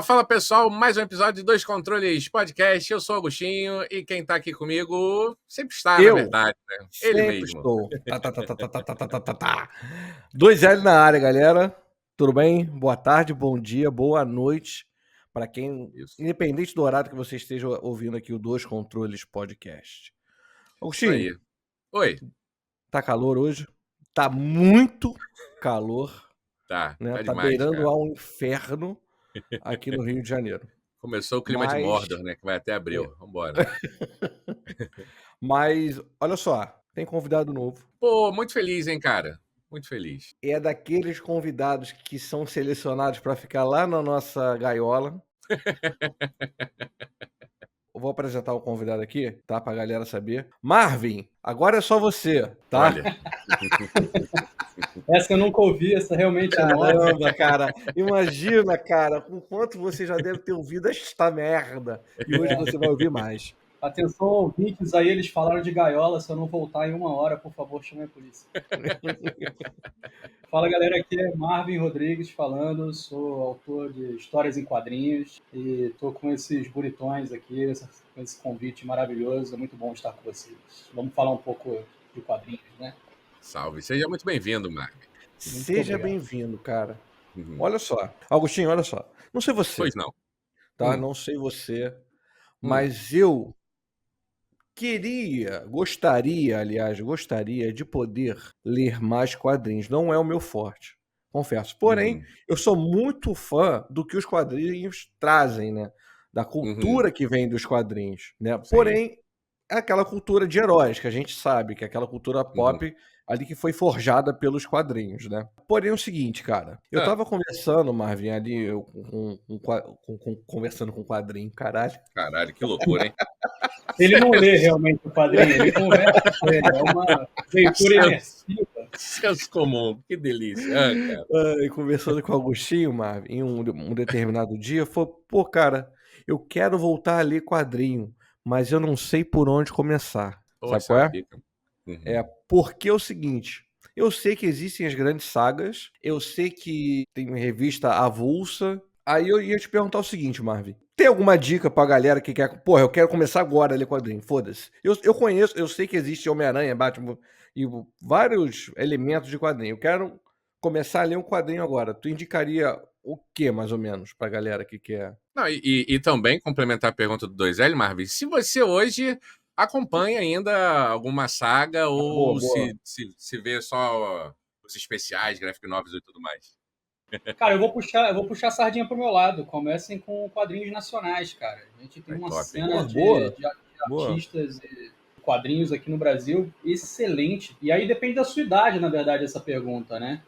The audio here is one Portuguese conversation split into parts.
Fala pessoal, mais um episódio de Dois Controles Podcast. Eu sou o Agostinho e quem tá aqui comigo sempre está, na verdade, né? Ele Sempre mesmo. estou. Tá. 2L na área, galera. Tudo bem? Boa tarde, bom dia, boa noite. Para quem, Isso independente do horário que você esteja ouvindo aqui o Dois Controles Podcast. aí. Agostinho, Oi. tá calor hoje? Tá muito calor, Tá né? Tá demais, beirando cara. ao inferno aqui no Rio de Janeiro. Começou o clima de Mordor, né? Que vai até abril. Vambora. Mas, olha só, tem convidado novo. Pô, muito feliz, hein, cara? Muito feliz. É daqueles convidados que são selecionados para ficar lá na nossa gaiola. Eu vou apresentar o convidado aqui, tá? Pra galera saber. Marvin, agora é só você, tá? Olha. Essa eu nunca ouvi, essa realmente é nova. Caramba, cara. Imagina, cara, com quanto você já deve ter ouvido esta merda. E hoje você vai ouvir mais. Atenção, ouvintes, aí eles falaram de gaiola, se eu não voltar em 1 hora, por favor, chame a polícia. Fala galera, aqui é Marvin Rodrigues falando, sou autor de histórias em quadrinhos e tô com esses bonitões aqui, com esse convite maravilhoso, é muito bom estar com vocês. Vamos falar um pouco de quadrinhos, né? Salve. Seja muito bem-vindo, Marvin. Seja bem-vindo, cara. Uhum. Olha só. Agostinho, olha só. Não sei você, Pois não. tá? Não sei você, mas eu gostaria de poder ler mais quadrinhos. Não é o meu forte, confesso. Porém, eu sou muito fã do que os quadrinhos trazem, né? Da cultura que vem dos quadrinhos, né? Sim. Porém, é aquela cultura de heróis que a gente sabe, que é aquela cultura pop ali que foi forjada pelos quadrinhos, né? Porém, é o seguinte, cara. Eu tava conversando, Marvin, ali, conversando com o quadrinho, caralho. Caralho, que loucura, hein? Ele não lê realmente o quadrinho, ele conversa com ele, é uma leitura imersiva. Senso comum, que delícia. Cara. E conversando com o Agostinho, Marvin, em um determinado dia, falou, pô, cara, eu quero voltar a ler quadrinho, mas eu não sei por onde começar. Sabe qual é? É porque é o seguinte, eu sei que existem as grandes sagas, eu sei que tem revista avulsa, aí eu ia te perguntar o seguinte, Marvin, tem alguma dica pra galera que quer, porra, eu quero começar agora a ler quadrinho, foda-se. Eu conheço, eu sei que existe Homem-Aranha, Batman e vários elementos de quadrinho, eu quero começar a ler um quadrinho agora. Tu indicaria o que, mais ou menos, pra galera que quer? Não, e também complementar a pergunta do 2L, Marvin, se você hoje acompanha ainda alguma saga ou boa. se vê só os especiais, graphic novels e tudo mais. Cara, eu vou puxar a sardinha pro meu lado. Comecem com quadrinhos nacionais, cara. A gente tem uma cena de artistas e quadrinhos aqui no Brasil excelente. E aí depende da sua idade, na verdade, essa pergunta, né?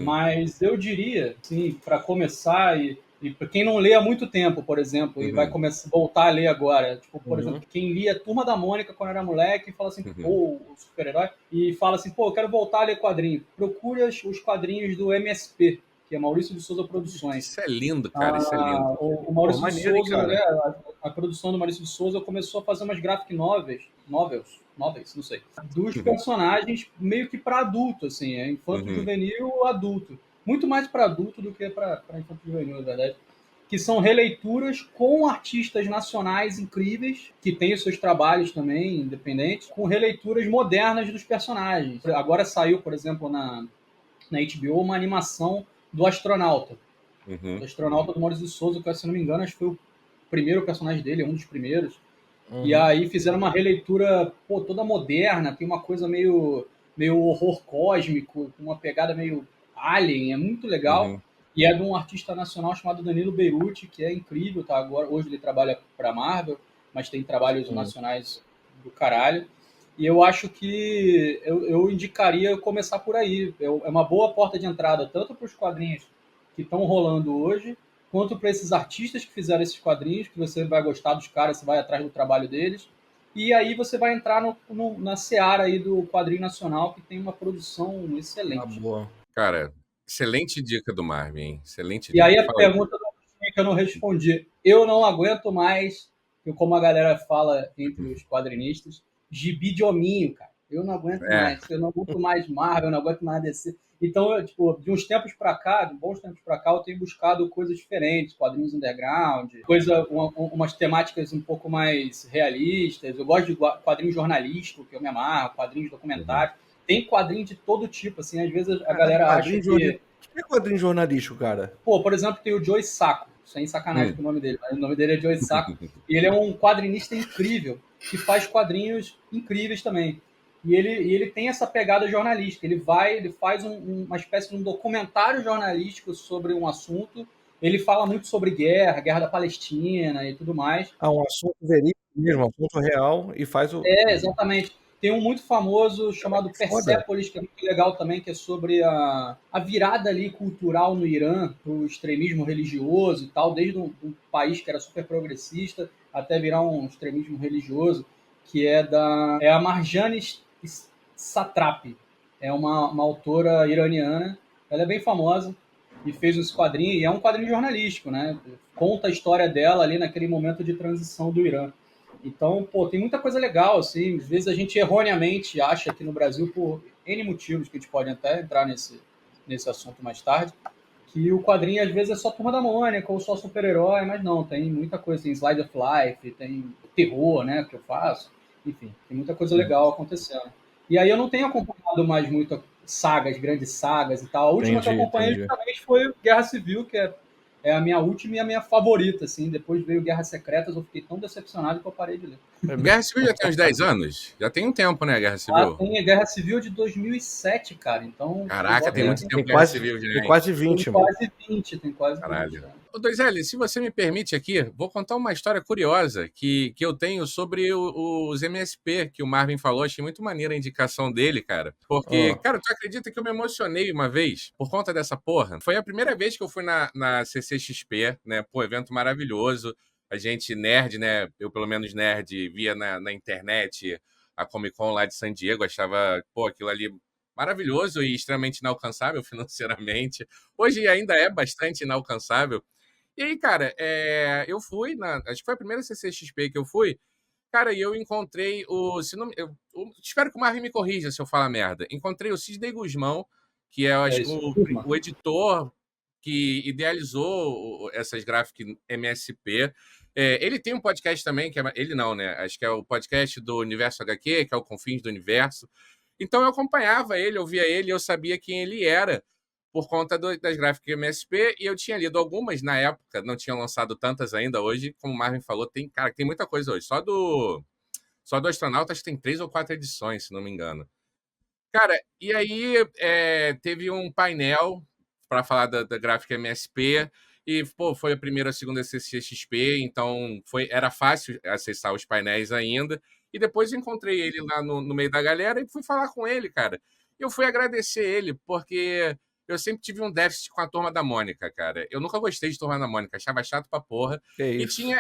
Mas eu diria, assim, para começar e para quem não lê há muito tempo, por exemplo, e vai voltar a ler agora, tipo, por exemplo, quem lia Turma da Mônica quando era moleque e fala assim, pô, o super-herói, e fala assim, pô, eu quero voltar a ler quadrinho. Procura os quadrinhos do MSP, que é Maurício de Souza Produções. Isso é lindo, cara, isso é lindo. O Maurício de Souza, né, a produção do Maurício de Souza começou a fazer umas graphic novels, não sei, dos personagens meio que para adulto, assim, é infanto-juvenil adulto. Muito mais para adulto do que para infanto-juvenil, na verdade. Que são releituras com artistas nacionais incríveis, que têm os seus trabalhos também, independentes, com releituras modernas dos personagens. Agora saiu, por exemplo, na HBO, uma animação do Astronauta. O Astronauta do Maurício de Souza, que, se não me engano, acho que foi o primeiro personagem dele, um dos primeiros. E aí fizeram uma releitura toda moderna, tem uma coisa meio horror cósmico, com uma pegada meio alien, é muito legal. E é de um artista nacional chamado Danilo Beruti, que é incrível, tá? Agora, hoje ele trabalha para Marvel, mas tem trabalhos nacionais do caralho. E eu acho que eu indicaria começar por aí. É uma boa porta de entrada, tanto para os quadrinhos que estão rolando hoje, quanto para esses artistas que fizeram esses quadrinhos, que você vai gostar dos caras, você vai atrás do trabalho deles. E aí você vai entrar na seara aí do quadrinho nacional, que tem uma produção excelente. Boa. Cara, excelente dica do Marvin, hein? Excelente E dica. aí a pergunta que eu não respondi. Eu não aguento mais como a galera fala entre os quadrinistas, gibi de hominho, cara. Eu não aguento mais. Eu não aguento mais Marvel, eu não aguento mais DC. Então, tipo, de uns tempos pra cá, de bons tempos pra cá, eu tenho buscado coisas diferentes, quadrinhos underground, umas temáticas um pouco mais realistas. Eu gosto de quadrinhos jornalísticos, que eu me amarro, quadrinhos documentários. Tem quadrinho de todo tipo, assim, às vezes a galera acha que... O que é quadrinho jornalístico, cara? Pô, por exemplo, tem o Joey Sacco, sem sacanagem com o nome dele, mas o nome dele é Joey Sacco, e ele é um quadrinista incrível, que faz quadrinhos incríveis também. E ele tem essa pegada jornalística, ele faz uma espécie de um documentário jornalístico sobre um assunto, ele fala muito sobre guerra da Palestina e tudo mais. Um assunto verídico mesmo, um assunto real, e faz o... Exatamente. Tem um muito famoso chamado Persepolis, que é muito legal também, que é sobre a virada ali cultural no Irã, o extremismo religioso e tal, desde um país que era super progressista até virar um extremismo religioso, que é a Marjane Satrapi. É uma autora iraniana, ela é bem famosa e fez esse quadrinho, e é um quadrinho jornalístico, né? Conta a história dela ali naquele momento de transição do Irã. Então, pô, tem muita coisa legal, assim. Às vezes a gente erroneamente acha aqui no Brasil, por N motivos, que a gente pode até entrar nesse assunto mais tarde, que o quadrinho às vezes é só Turma da Mônica ou só super-herói, mas não, tem muita coisa. Tem Slide of Life, tem terror, né, que eu faço. Enfim, tem muita coisa legal acontecendo. E aí eu não tenho acompanhado mais muito sagas, grandes sagas e tal. A última que eu acompanhei justamente foi Guerra Civil, que é a minha última e a minha favorita, assim. Depois veio Guerras Secretas, eu fiquei tão decepcionado que eu parei de ler. Guerra Civil já tem uns 10 anos? Já tem um tempo, né, Guerra Civil? Tem a Guerra Civil de 2007, cara. Então, caraca, tem muito tempo Guerra Civil, já. Tem quase 20, mano. Tem quase 20. Ô, Doiseli, se você me permite aqui, vou contar uma história curiosa que eu tenho sobre os MSP, que o Marvin falou. Achei muito maneira a indicação dele, cara. Porque, cara, tu acredita que eu me emocionei uma vez por conta dessa porra? Foi a primeira vez que eu fui na CCXP, né? Pô, evento maravilhoso. A gente, nerd, né? Eu, pelo menos, nerd, via na internet a Comic Con lá de San Diego. Achava, pô, aquilo ali maravilhoso e extremamente inalcançável financeiramente. Hoje ainda é bastante inalcançável. E aí, cara, eu fui acho que foi a primeira CCXP que eu fui, cara, e eu encontrei espero que o Marvin me corrija se eu falar merda. Encontrei o Sidney Guzmão, que é, acho, o editor que idealizou essas Graphic MSP. Ele tem um podcast também, ele não, né? Acho que é o podcast do Universo HQ, que é o Confins do Universo. Então eu acompanhava ele, eu via ele, eu sabia quem ele era por conta das Graphic MSP, e eu tinha lido algumas na época, não tinham lançado tantas ainda. Hoje, como o Marvin falou, tem muita coisa hoje. Só do Astronautas tem 3 ou 4 edições, se não me engano. Cara, e aí teve um painel para falar da Graphic MSP, e, pô, foi a primeira, a segunda CCXP, então era fácil acessar os painéis ainda. E depois encontrei ele lá no meio da galera e fui falar com ele, cara. Eu fui agradecer ele, porque eu sempre tive um déficit com a Turma da Mônica, cara. Eu nunca gostei de Turma da Mônica, achava chato pra porra. Enfim,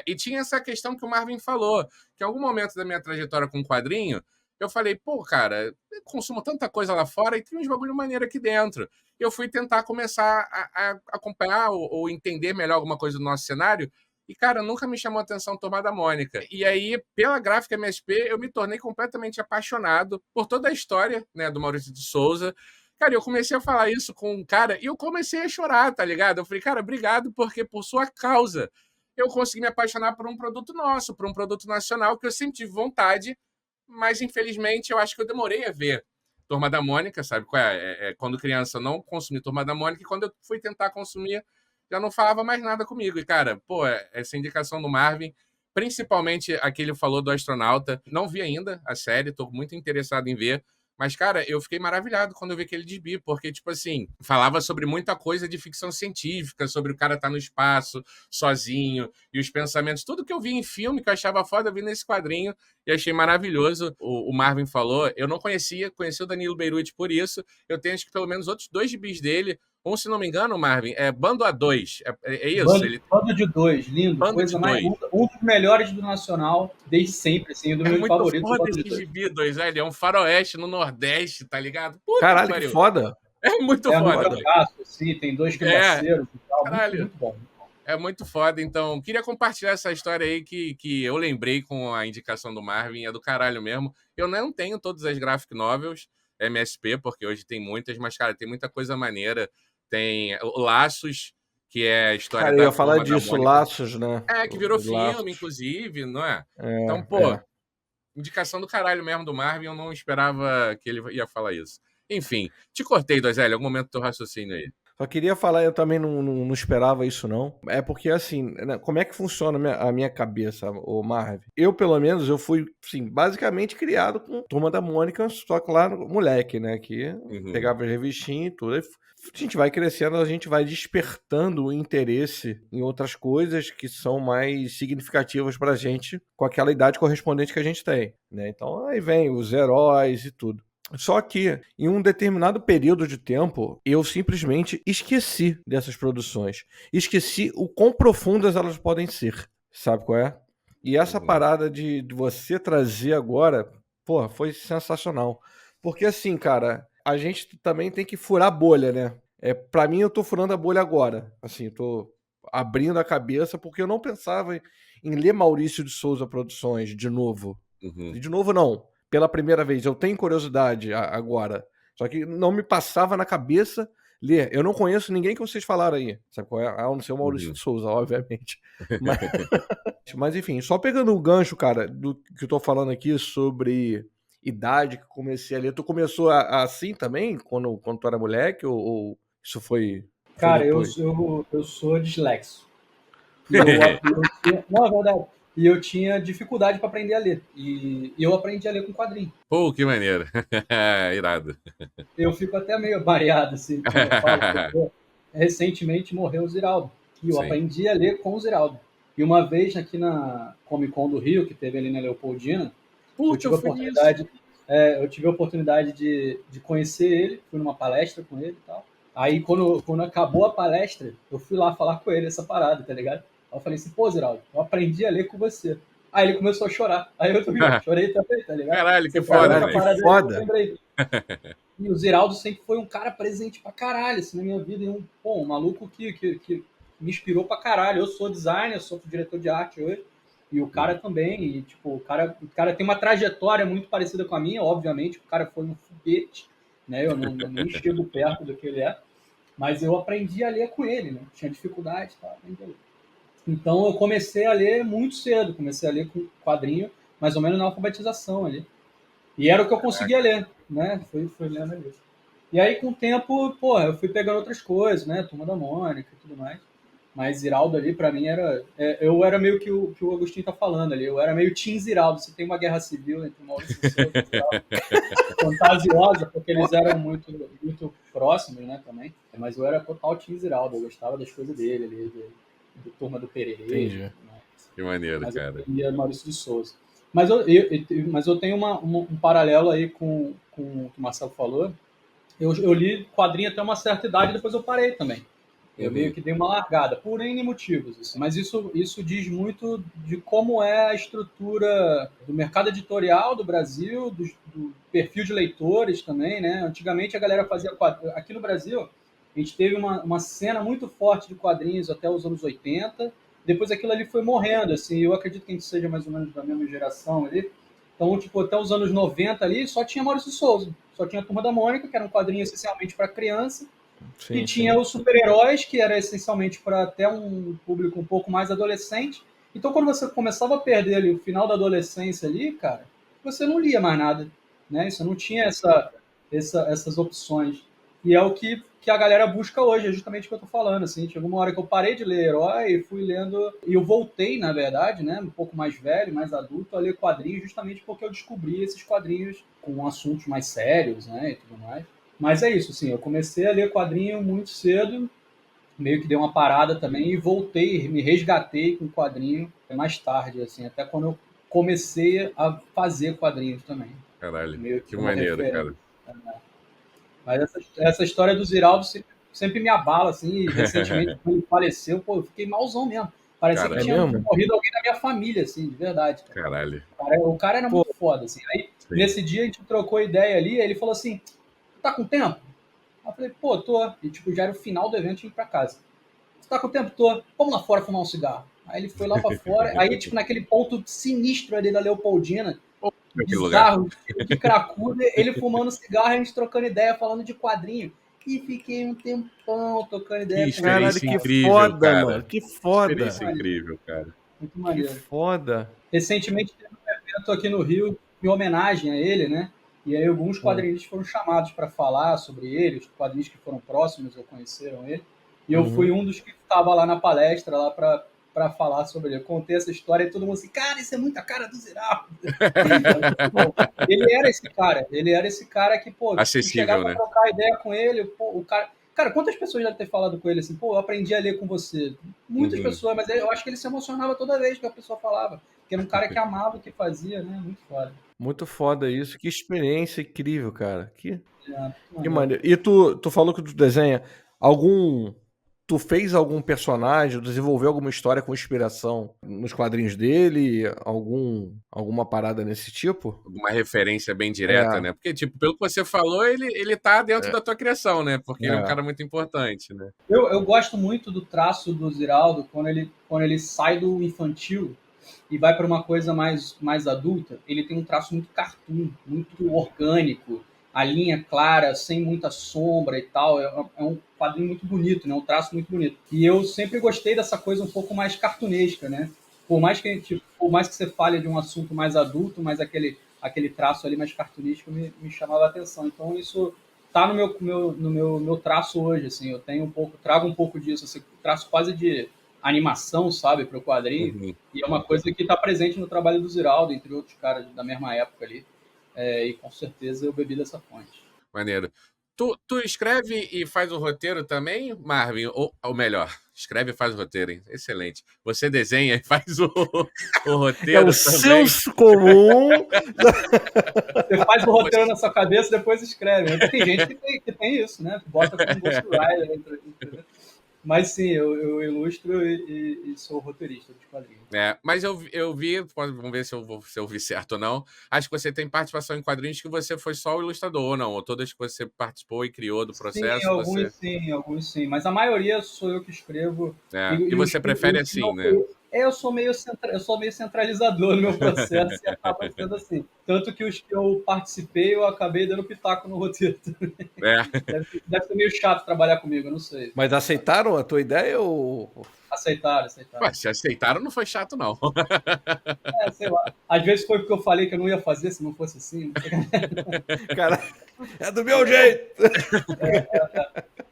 e tinha essa questão que o Marvin falou, que em algum momento da minha trajetória com o quadrinho, eu falei, pô, cara, eu consumo tanta coisa lá fora e tem uns bagulho maneiro aqui dentro. Eu fui tentar começar a acompanhar ou entender melhor alguma coisa do nosso cenário. E, cara, nunca me chamou a atenção Turma da Mônica. E aí, pela Gráfica MSP, eu me tornei completamente apaixonado por toda a história, né, do Maurício de Souza. Cara, eu comecei a falar isso com um cara e eu comecei a chorar, tá ligado? Eu falei, cara, obrigado, porque por sua causa eu consegui me apaixonar por um produto nosso, por um produto nacional que eu sempre tive vontade, mas infelizmente eu acho que eu demorei a ver Turma da Mônica, sabe? Quando criança eu não consumi Turma da Mônica, e quando eu fui tentar consumir, já não falava mais nada comigo. E, cara, pô, essa indicação do Marvin, principalmente aquele falou do Astronauta, não vi ainda a série, tô muito interessado em ver. Mas, cara, eu fiquei maravilhado quando eu vi aquele gibi, porque, tipo assim, falava sobre muita coisa de ficção científica, sobre o cara estar no espaço, sozinho, e os pensamentos, tudo que eu vi em filme, que eu achava foda, eu vi nesse quadrinho, e achei maravilhoso. O Marvin falou, eu não conheci o Danilo Beirute por isso, eu tenho, acho que, pelo menos outros 2 gibis dele, se não me engano, Marvin, é Bando A2, é isso? Bando de 2, lindo. Bando coisa de mais, um dos melhores do Nacional, desde sempre, assim, um dos meus favoritos. É muito foda esse gibi, ele é um faroeste no Nordeste, tá ligado? Puta, caralho, que foda. É muito foda. Muito assim, tem 2 parceiros e tal, muito bom. É muito foda, então queria compartilhar essa história aí que eu lembrei com a indicação do Marvin, é do caralho mesmo. Eu não tenho todas as graphic novels MSP, porque hoje tem muitas, mas, cara, tem muita coisa maneira. Tem o Laços, que é a história Cara, eu da ia falar turma da disso, Mônica. Laços, né? Que virou filme, Laços. inclusive, não é? Então, É. indicação do caralho mesmo do Marvin, eu não esperava que ele ia falar isso. Enfim, te cortei, Dozelli, algum momento do teu raciocínio aí. Só queria falar, eu também não esperava isso, não. É porque, assim, né, como é que funciona a minha cabeça, o Marvin? Eu, pelo menos, eu fui, assim, basicamente criado com Turma da Mônica, só que lá, moleque, né? Que pegava as revistinhas e tudo. A gente vai crescendo, a gente vai despertando o interesse em outras coisas que são mais significativas pra gente com aquela idade correspondente que a gente tem, né? Então, aí vem os heróis e tudo. Só que, em um determinado período de tempo, eu simplesmente esqueci dessas produções. Esqueci o quão profundas elas podem ser. Sabe qual é? E essa parada de você trazer agora, porra, foi sensacional. Porque assim, cara, a gente também tem que furar a bolha, né? Pra mim, eu tô furando a bolha agora. Assim, tô abrindo a cabeça, porque eu não pensava em ler Maurício de Souza Produções de novo. De novo, não. Pela primeira vez. Eu tenho curiosidade agora. Só que não me passava na cabeça ler. Eu não conheço ninguém que vocês falaram aí. Sabe qual é? A não ser o Maurício de Souza, obviamente. Mas enfim, só pegando o gancho, cara, do que eu tô falando aqui sobre idade que comecei a ler. Tu começou assim também, quando tu era moleque? Ou isso foi Cara, depois? eu sou dislexo. Não, é verdade. E eu tinha dificuldade para aprender a ler. E eu aprendi a ler com quadrinho. Pô, que maneiro. Irado. Eu fico até meio variado, assim, quando eu falo. Porque recentemente morreu o Ziraldo. E eu aprendi a ler com o Ziraldo. E uma vez aqui na Comic Con do Rio, que teve ali na Leopoldina, eu tive a oportunidade de conhecer ele, fui numa palestra com ele e tal. Aí, quando acabou a palestra, eu fui lá falar com ele essa parada, tá ligado? Aí eu falei assim, pô, Ziraldo, eu aprendi a ler com você. Aí ele começou a chorar. Aí eu chorei também, tá ligado? Caralho, que foda, velho. Que foda. Eu lembrei. E o Ziraldo sempre foi um cara presente pra caralho, assim, na minha vida. E um maluco que me inspirou pra caralho. Eu sou designer, sou diretor de arte hoje. E o cara também. E, tipo, o cara tem uma trajetória muito parecida com a minha, obviamente. O cara foi um foguete, né? Eu nem chego perto do que ele é. Mas eu aprendi a ler com ele, né? Tinha dificuldade, tá? Aprendi a ler. Então eu comecei a ler muito cedo. Comecei a ler com quadrinho, mais ou menos na alfabetização ali. E era o que eu conseguia ler, né? Foi lendo ali. E aí, com o tempo, pô, eu fui pegando outras coisas, né? Turma da Mônica e tudo mais. Mas Ziraldo ali, pra mim, era... eu era meio que o Agostinho tá falando ali. Eu era meio Team Ziraldo. Se tem uma guerra civil entre Maurício e Souza e Ziraldo, fantasiosa, porque eles eram muito, muito próximos, né, também. Mas eu era total Team Ziraldo. Eu gostava das coisas dele ali, do Turma do Pererê. Entendi. Né? Que maneiro, Mas cara. eu queria Maurício de Souza. Mas eu tenho um paralelo aí com o que o Marcelo falou. Eu li quadrinho até uma certa idade e depois eu parei também. Eu meio que dei uma largada, por N motivos. Assim. Mas isso diz muito de como é a estrutura do mercado editorial do Brasil, do perfil de leitores também, né? Antigamente a galera fazia quadrinhos. Aqui no Brasil, a gente teve uma cena muito forte de quadrinhos até os anos 80. Depois aquilo ali foi morrendo, assim. Eu acredito que a gente seja mais ou menos da mesma geração ali. Então, tipo, até os anos 90 ali, só tinha Maurício de Souza. Só tinha a Turma da Mônica, que era um quadrinho essencialmente para criança. Sim, e tinha os super-heróis, que era essencialmente para até um público um pouco mais adolescente. Então, quando você começava a perder ali o final da adolescência ali, cara, você não lia mais nada, né? Você não tinha essas opções. E é o que a galera busca hoje, é justamente o que eu tô falando, assim. Chegou uma hora que eu parei de ler herói e fui lendo... E eu voltei, na verdade, né, um pouco mais velho, mais adulto, a ler quadrinhos justamente porque eu descobri esses quadrinhos com assuntos mais sérios, né, e tudo mais. Mas é isso, assim, eu comecei a ler quadrinho muito cedo, meio que dei uma parada também e voltei, me resgatei com quadrinho mais tarde, assim, até quando eu comecei a fazer quadrinhos também. Caralho, meio que maneiro, cara. Mas essa história do Ziraldo sempre me abala, assim, e recentemente, quando ele faleceu, pô, eu fiquei malzão mesmo. Parecia que tinha morrido alguém da minha família, assim, de verdade. Cara. Caralho. O cara era muito foda, assim. Aí, nesse dia, a gente trocou ideia ali, ele falou assim, tá com tempo? Eu falei, pô, tô. E, tipo, já era o final do evento e ir pra casa. você tá com o tempo todo, vamos lá fora fumar um cigarro. Aí ele foi lá pra fora, aí, tipo, naquele ponto sinistro ali da Leopoldina, bizarro, de cracuda, ele fumando cigarro, a gente trocando ideia, falando de quadrinho. E fiquei um tempão tocando ideia com ele. Caralho, que incrível, foda, cara. Mano. Que foda. Experiência incrível, cara. Muito maneiro. Que foda. Recentemente teve um evento aqui no Rio em homenagem a ele, né? E aí alguns quadrinistas foram chamados para falar sobre ele, os quadrinistas que foram próximos ou conheceram ele. E eu fui um dos que estava lá na palestra, lá para falar sobre ele. Eu contei essa história e todo mundo assim, cara, isso é muita cara do Ziraldo. Ele era esse cara que, pô, acessível, né? Pra trocar ideia com ele, pô, o cara... Cara, quantas pessoas devem ter falado com ele assim, pô, eu aprendi a ler com você? Muitas pessoas, mas eu acho que ele se emocionava toda vez que a pessoa falava. Porque era um cara que amava o que fazia, né? Muito foda. Muito foda isso. Que experiência incrível, cara. Que maneiro. E tu falou que tu desenha tu fez algum personagem, desenvolveu alguma história com inspiração nos quadrinhos dele? Alguma parada nesse tipo? Alguma referência bem direta, né? Porque, tipo, pelo que você falou, ele tá dentro da tua criação, né? Porque ele é um cara muito importante, né? Eu gosto muito do traço do Ziraldo quando ele sai do infantil e vai para uma coisa mais adulta. Ele tem um traço muito cartoon, muito orgânico, a linha clara, sem muita sombra e tal. É um quadrinho muito bonito, né? Um traço muito bonito. E eu sempre gostei dessa coisa um pouco mais cartunesca, né? Por mais que você fale de um assunto mais adulto, mas aquele traço ali mais cartunístico me chamava a atenção. Então isso tá no meu traço hoje, assim. Eu trago um pouco disso, assim, traço quase de animação, sabe, para o quadrinho. E é uma coisa que está presente no trabalho do Ziraldo, entre outros caras da mesma época ali. E com certeza eu bebi dessa fonte. Maneiro. Tu escreve e faz o roteiro também, Marvin? Ou melhor, escreve e faz o roteiro, hein? Excelente. Você desenha e faz o roteiro também? Senso comum. Você faz o roteiro na sua cabeça e depois escreve. Tem gente que tem isso, né? Bota como ghostwriter. Mas sim, eu ilustro e sou roteirista de quadrinhos. Mas eu vi, vamos ver se eu vi certo ou não. Acho que você tem participação em quadrinhos que você foi só o ilustrador, ou não? Ou todas que você participou e criou do processo? Sim, alguns sim. Mas a maioria sou eu que escrevo. E você prefere assim, né? Eu sou meio centralizador no meu processo e acaba sendo assim. Tanto que os que eu participei, eu acabei dando pitaco no roteiro também. Deve ser meio chato trabalhar comigo, eu não sei. Mas aceitaram a tua ideia ou... Aceitaram. Mas se aceitaram, não foi chato, não. Sei lá. Às vezes foi porque eu falei que eu não ia fazer se não fosse assim. Cara, é do meu jeito!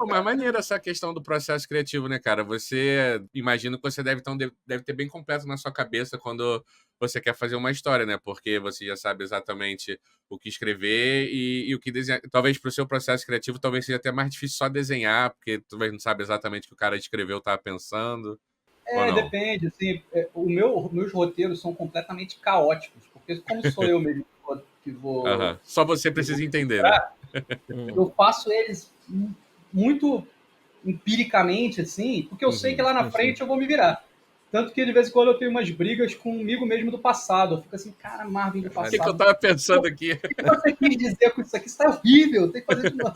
Mas maneiro essa questão do processo criativo, né, cara? Imagino que você deve ter bem completo na sua cabeça quando você quer fazer uma história, né? Porque você já sabe exatamente o que escrever e o que desenhar. Talvez para o seu processo criativo, talvez seja até mais difícil só desenhar, porque talvez não sabe exatamente o que o cara escreveu estava pensando. Depende. Assim, meus roteiros são completamente caóticos, porque como sou eu mesmo que vou... Só você precisa entender, né? Eu faço eles muito empiricamente, assim, porque eu sei que lá na frente eu vou me virar. Tanto que de vez em quando eu tenho umas brigas comigo mesmo do passado. Eu fico assim, cara, Marvin do passado. O que eu tava pensando aqui? O que você quis dizer com isso aqui? Isso tá horrível, tem que fazer de novo.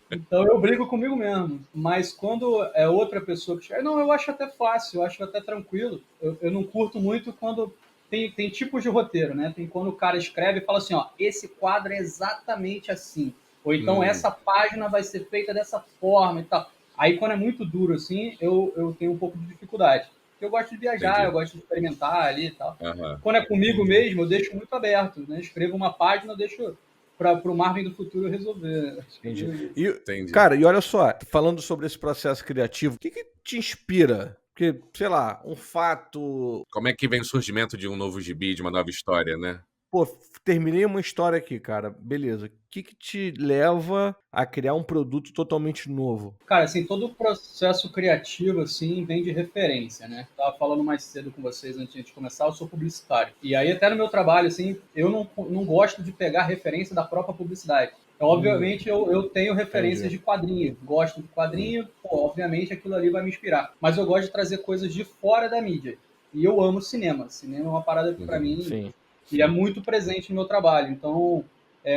Então eu brigo comigo mesmo. Mas quando é outra pessoa que chega... Não, eu acho até fácil, eu acho até tranquilo. Eu não curto muito quando... Tem tipos de roteiro, né? Tem quando o cara escreve e fala assim, ó, esse quadro é exatamente assim. Ou então essa página vai ser feita dessa forma e tal. Aí quando é muito duro assim, eu tenho um pouco de dificuldade. Porque eu gosto de viajar, eu gosto de experimentar ali e tal. Quando é comigo mesmo, eu deixo muito aberto, né? Escrevo uma página, eu deixo para o Marvin do futuro resolver. Entendi. Cara, e olha só, falando sobre esse processo criativo, o que te inspira? Porque, sei lá, um fato... Como é que vem o surgimento de um novo gibi, de uma nova história, né? Pô, terminei uma história aqui, cara. Beleza. O que te leva a criar um produto totalmente novo? Cara, assim, todo o processo criativo, assim, vem de referência, né? Tava falando mais cedo com vocês antes de começar, eu sou publicitário. E aí, até no meu trabalho, assim, eu não gosto de pegar referência da própria publicidade. Então, obviamente, eu tenho referências de quadrinho. Gosto de quadrinho, pô, obviamente aquilo ali vai me inspirar. Mas eu gosto de trazer coisas de fora da mídia. E eu amo cinema. Cinema é uma parada que, pra mim... Sim. E é muito presente no meu trabalho. Então,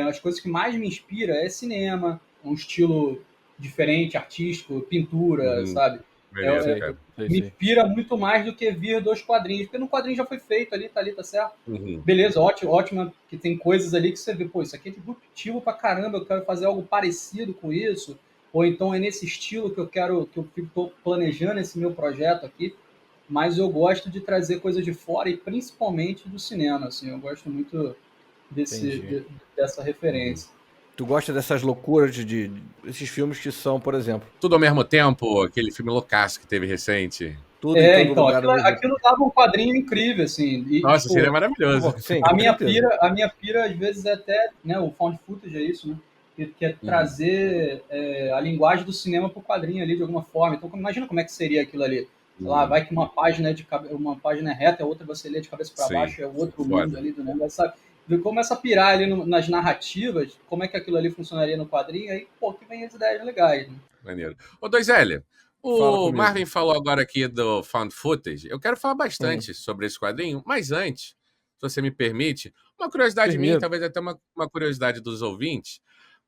as coisas que mais me inspira é cinema, um estilo diferente, artístico, pintura, sabe? Me inspira muito mais do que vir 2 quadrinhos, porque no quadrinho já foi feito ali, tá certo? Uhum. Beleza, ótimo, que tem coisas ali que você vê, pô, isso aqui é disruptivo pra caramba, eu quero fazer algo parecido com isso, ou então é nesse estilo que eu tô planejando esse meu projeto aqui, mas eu gosto de trazer coisas de fora e principalmente do cinema, assim, eu gosto muito dessa referência. Tu gosta dessas loucuras esses filmes que são, por exemplo... Tudo ao mesmo tempo, aquele filme loucaço que teve recente. Tudo em todo então, lugar. Aquilo dava um quadrinho incrível, assim. E, nossa, tipo, seria maravilhoso. Sim, a minha pira, às vezes, é até, né, o found footage é isso, né? Que é trazer a linguagem do cinema pro quadrinho ali, de alguma forma. Então, imagina como é que seria aquilo ali. Sei lá, vai que uma página é reta, a outra você lê de cabeça para baixo, é o outro mundo ali do negócio, sabe? Começa a pirar ali nas narrativas, como é que aquilo ali funcionaria no quadrinho, aí, pô, que vem as ideias legais, né? Maneiro. Ô, 2L, o Marvin falou agora aqui do Found Footage. Eu quero falar bastante sobre esse quadrinho, mas antes, se você me permite, uma curiosidade minha, talvez até uma curiosidade dos ouvintes.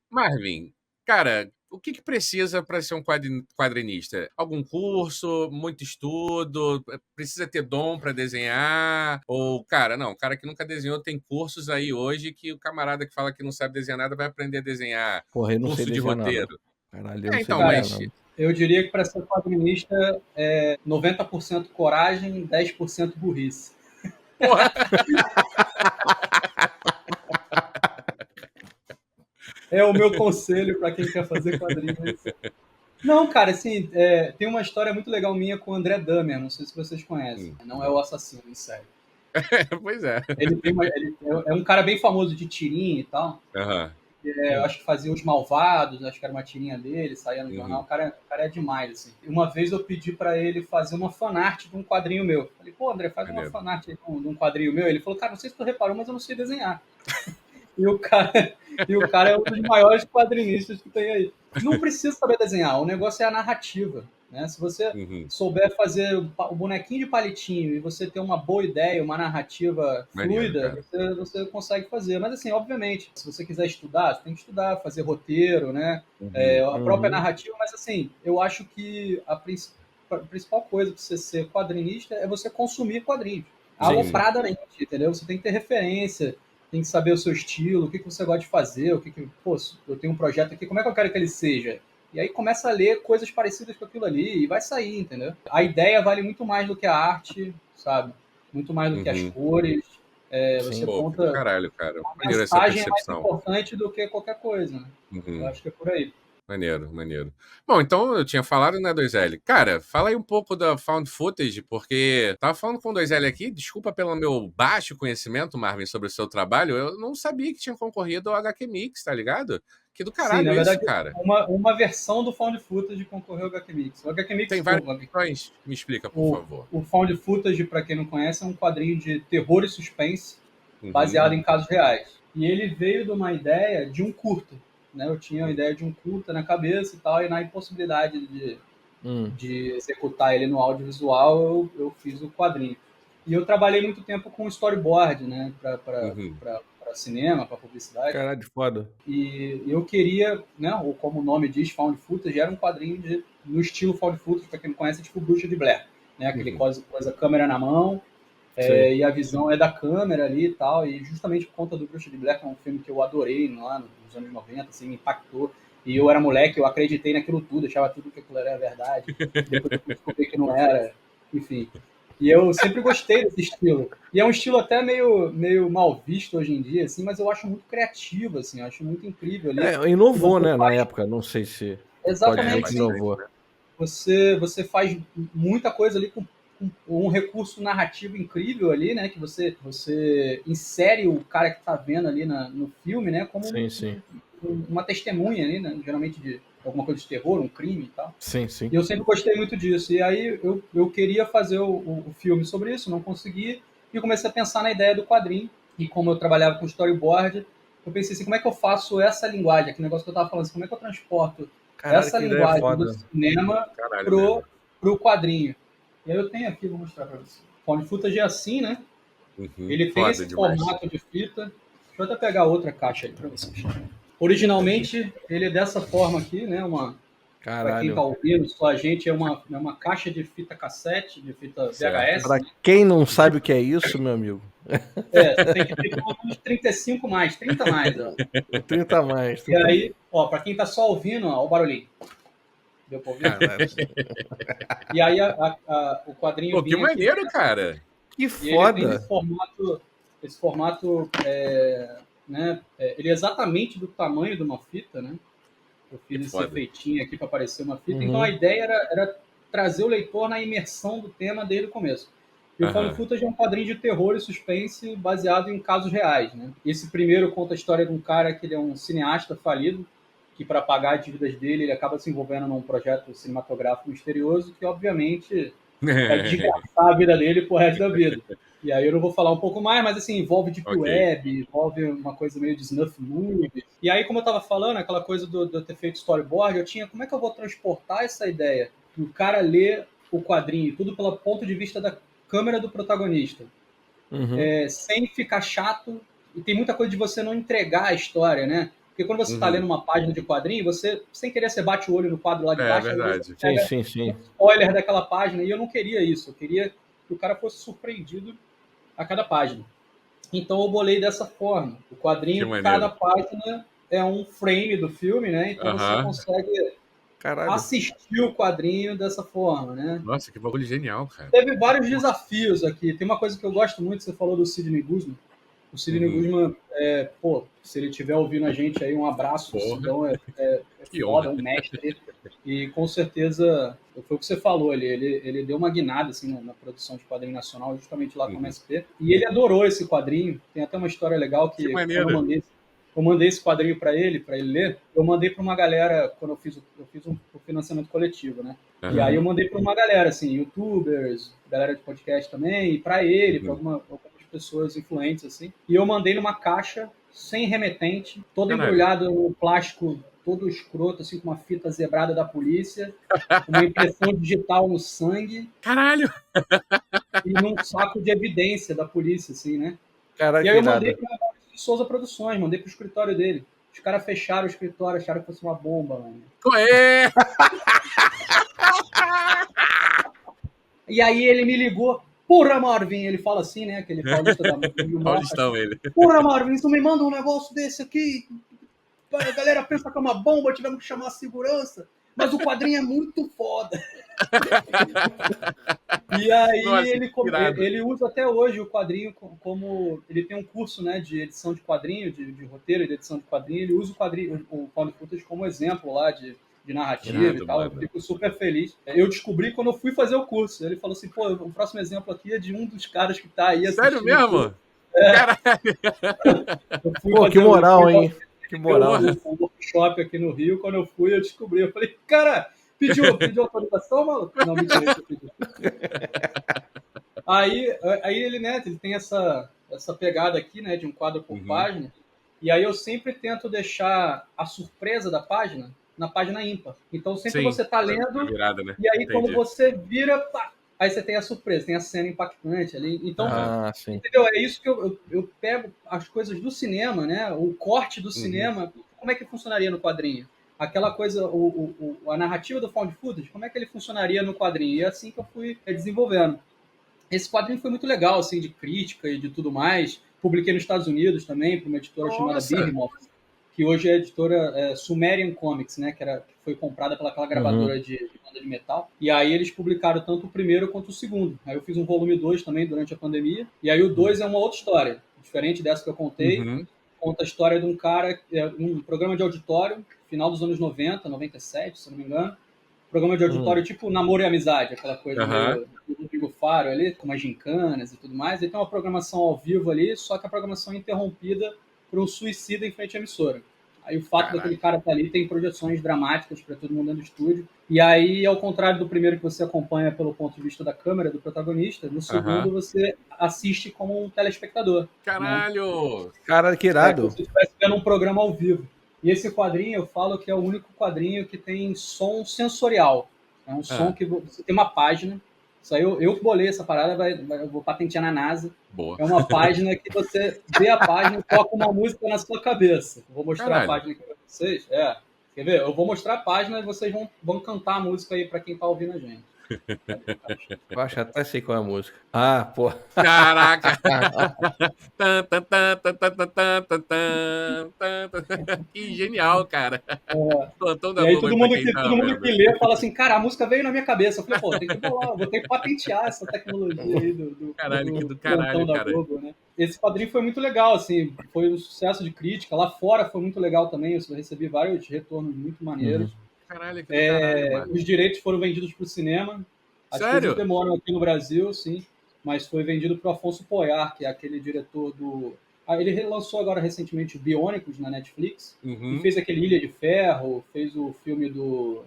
Marvin, cara, o que precisa para ser um quadrinista? Algum curso, muito estudo, precisa ter dom para desenhar? Ou, cara, não, o cara que nunca desenhou tem cursos aí hoje que o camarada que fala que não sabe desenhar nada vai aprender a desenhar. Porra, eu não Curso sei de roteiro. Nada. Caralho, eu não então, sei mas... Eu diria que para ser quadrinista é 90% coragem, 10% burrice. Porra! É o meu conselho para quem quer fazer quadrinhos. Não, cara, assim, tem uma história muito legal minha com o André Dahmer, não sei se vocês conhecem. Não é o assassino, em sério. Pois é. Ele é um cara bem famoso de tirinha e tal. Eu acho que fazia Os Malvados, acho que era uma tirinha dele, saía no jornal. O cara é demais, assim. Uma vez eu pedi para ele fazer uma fanart de um quadrinho meu. Falei, pô, André, faz uma fanart de um quadrinho meu. Ele falou, cara, não sei se tu reparou, mas eu não sei desenhar. E o cara é um dos maiores quadrinistas que tem aí. Não precisa saber desenhar, o negócio é a narrativa. Né? Se você souber fazer o bonequinho de palitinho e você ter uma boa ideia, uma narrativa fluida, você consegue fazer. Mas, assim, obviamente, se você quiser estudar, você tem que estudar, fazer roteiro, né? A própria narrativa. Mas, assim, eu acho que a principal coisa para você ser quadrinista é você consumir quadrinhos. Alopradamente, entendeu? Você tem que ter referência, tem que saber o seu estilo, o que você gosta de fazer, pô, eu tenho um projeto aqui, como é que eu quero que ele seja? E aí começa a ler coisas parecidas com aquilo ali e vai sair, entendeu? A ideia vale muito mais do que a arte, sabe? Muito mais do que as cores. Você conta... Caralho, cara. A mensagem é mais importante do que qualquer coisa, né? Eu acho que é por aí. Maneiro. Bom, então eu tinha falado, né, 2L? Cara, fala aí um pouco da Found Footage, porque tava falando com o 2L aqui, desculpa pelo meu baixo conhecimento, Marvin, sobre o seu trabalho, eu não sabia que tinha concorrido ao HQ Mix, tá ligado? Que do caralho. Sim, na verdade, isso, cara. Uma versão do Found Footage concorreu ao HQ Mix. O HQ Mix tem várias versões, me explica, por favor. O Found Footage, para quem não conhece, é um quadrinho de terror e suspense, baseado em casos reais. E ele veio de uma ideia de um curta. Né? Eu tinha a ideia de um curta na cabeça e tal, e na impossibilidade de executar ele no audiovisual, eu fiz o quadrinho. E eu trabalhei muito tempo com storyboard, né? Para cinema, para publicidade. Caralho, foda. E eu queria, né? Ou como o nome diz, Found Footage, era um quadrinho no estilo Found Footage, para quem não conhece, é tipo Bruxa de Blair. Né? Aquele coisa câmera na mão, e a visão é da câmera ali e tal. E justamente por conta do Bruxa de Blair, que é um filme que eu adorei lá nos anos 90, assim, me impactou. E eu era moleque, eu acreditei naquilo tudo, achava tudo que aquilo era verdade. Depois eu descobri que não era, enfim. E eu sempre gostei desse estilo. E é um estilo até meio mal visto hoje em dia, assim, mas eu acho muito criativo, assim, eu acho muito incrível ali. Inovou, né, na época, não sei se... Exatamente. Inovou. Você faz muita coisa ali com um recurso narrativo incrível ali, né, que você insere o cara que tá vendo ali no filme, né, como uma testemunha ali, né, geralmente de alguma coisa de terror, um crime e tal. Sim. E eu sempre gostei muito disso. E aí eu queria fazer o filme sobre isso, não consegui, e comecei a pensar na ideia do quadrinho. E como eu trabalhava com storyboard, eu pensei assim, como é que eu faço essa linguagem, aquele negócio que eu tava falando, assim, como é que eu transporto essa linguagem do cinema pro quadrinho. E aí eu tenho aqui, vou mostrar para você. O Found Footage é assim, né? Ele tem esse formato de fita. Deixa eu até pegar outra caixa aí para vocês. Originalmente, ele é dessa forma aqui, né? Uma Para quem está ouvindo, só a gente é uma caixa de fita cassete, de fita VHS. Para quem não sabe o que é isso, meu amigo. Você tem que ter pelo menos 35 mais, 30 mais. Ó. 30 mais. 30... E aí, para quem está só ouvindo, ó, o barulhinho. Deu para ouvir? E aí o quadrinho... Pô, que maneiro, cara! Que foda! Ele tem esse formato né? Ele é exatamente do tamanho de uma fita, né? Eu fiz esse efeitinho aqui para parecer uma fita. Então a ideia era trazer o leitor na imersão do tema desde o começo. E o Found Footage é um quadrinho de terror e suspense baseado em casos reais, né? Esse primeiro conta a história de um cara que ele é um cineasta falido, que para pagar as dívidas dele, ele acaba se envolvendo num projeto cinematográfico misterioso que, obviamente, vai desgastar a vida dele pro resto da vida. E aí eu não vou falar um pouco mais, mas assim, envolve Deep Web, envolve uma coisa meio de snuff movie. E aí, como eu tava falando, aquela coisa de eu ter feito storyboard, eu tinha, como é que eu vou transportar essa ideia? O cara ler o quadrinho, tudo pelo ponto de vista da câmera do protagonista. Sem ficar chato, e tem muita coisa de você não entregar a história, né? Porque quando você está lendo uma página de quadrinho, você, sem querer, você bate o olho no quadro lá de baixo. É verdade. Sim. Um spoiler daquela página, e eu não queria isso. Eu queria que o cara fosse surpreendido a cada página. Então eu bolei dessa forma. O quadrinho, cada página é um frame do filme, né? Então você consegue assistir o quadrinho dessa forma, né? Nossa, que bagulho genial, cara. Teve vários desafios aqui. Tem uma coisa que eu gosto muito, você falou do Sidney Guzman. O Sidney Guzman, se ele estiver ouvindo a gente aí, um abraço. O Sidão é foda, é um mestre. E com certeza, foi o que você falou, ele deu uma guinada assim, na produção de quadrinho nacional, justamente lá com o MSP. E ele adorou esse quadrinho. Tem até uma história legal que quando eu mandei esse quadrinho para ele ler, eu mandei para uma galera, quando eu fiz um financiamento coletivo, né? E aí eu mandei para uma galera, assim, youtubers, galera de podcast também, e para ele, para algumas pessoas influentes, assim. E eu mandei numa caixa, sem remetente, todo embrulhado no plástico todo escroto, assim, com uma fita zebrada da polícia, uma impressão digital no sangue. Caralho! E num saco de evidência da polícia, assim, né? Caraca, e aí eu mandei para o Souza Produções, mandei pro escritório dele. Os caras fecharam o escritório, acharam que fosse uma bomba, mano. E aí ele me ligou. Porra, Marvin, ele fala assim, né? Aquele paulista da Paulistão, ele. Porra, Marvin, tu me manda um negócio desse aqui. A galera pensa que é uma bomba, tivemos que chamar a segurança. Mas o quadrinho é muito foda. E aí ele usa até hoje o quadrinho como... Ele tem um curso, né, de edição de quadrinho, de roteiro e de edição de quadrinho. Ele usa o Found Footage como exemplo lá de narrativa e tal. Mano. Eu fico super feliz. Eu descobri quando eu fui fazer o curso. Ele falou assim, pô, o próximo exemplo aqui é de um dos caras que tá aí assistindo. Sério mesmo? Caralho! Pô, que moral, hein? Que moral. Um workshop aqui no Rio, quando eu fui, eu descobri. Eu falei, cara, pediu autorização, maluco? Não, mentira, eu pedi. Aí ele, né, ele tem essa pegada aqui, né, de um quadro por página. E aí eu sempre tento deixar a surpresa da página na página ímpar. Então sempre você tá lendo, virada, né? E aí quando você vira, pá, aí você tem a surpresa, tem a cena impactante ali. Então, entendeu? É isso que eu pego as coisas do cinema, né? O corte do cinema, como é que funcionaria no quadrinho? Aquela coisa, a narrativa do Found Footage, como é que ele funcionaria no quadrinho? E é assim que eu fui desenvolvendo. Esse quadrinho foi muito legal, assim, de crítica e de tudo mais. Publiquei nos Estados Unidos também, para uma editora chamada Behemoth, que hoje é a editora Sumerian Comics, né? Que foi comprada pelaquela gravadora de banda de metal. E aí eles publicaram tanto o primeiro quanto o segundo. Aí eu fiz um volume 2 também durante a pandemia. E aí o 2 é uma outra história, diferente dessa que eu contei. Conta a história de um cara, um programa de auditório, final dos anos 90, 97, se não me engano. Programa de auditório tipo Namoro e Amizade, aquela coisa do Rodrigo Faro ali, com umas gincanas e tudo mais. E tem uma programação ao vivo ali, só que a programação é interrompida por um suicida em frente à emissora. Aí o fato daquele cara estar ali tem projeções dramáticas para todo mundo dentro do estúdio. E aí, ao contrário do primeiro que você acompanha pelo ponto de vista da câmera, do protagonista, no segundo você assiste como um telespectador. Caralho! Né? Cara, que irado! Como se estivesse vendo um programa ao vivo. E esse quadrinho, eu falo que é o único quadrinho que tem som sensorial. É um som que você tem uma página. Isso aí eu que bolei essa parada, eu vou patentear na NASA. Boa. É uma página que você vê a página e toca uma música na sua cabeça. Eu vou mostrar a página aqui pra vocês. Quer ver? Eu vou mostrar a página e vocês vão cantar a música aí pra quem tá ouvindo a gente. Eu acho que até sei qual é a música. Ah, pô. Caraca! Que genial, cara. Plantão da Globo. Todo mundo que lê fala assim, cara, a música veio na minha cabeça. Eu falei, pô, tem que bolar, vou ter que patentear essa tecnologia aí do Plantão da Globo, né? Esse quadrinho foi muito legal, assim, foi um sucesso de crítica. Lá fora foi muito legal também, eu recebi vários retornos muito maneiros. Caralho, que do caralho, mano. Os direitos foram vendidos pro cinema. As coisas demoram aqui no Brasil, sim, mas foi vendido pro Afonso Poyar, que é aquele diretor do... ele relançou agora recentemente o Biônicos na Netflix, e fez aquele Ilha de Ferro, fez o filme do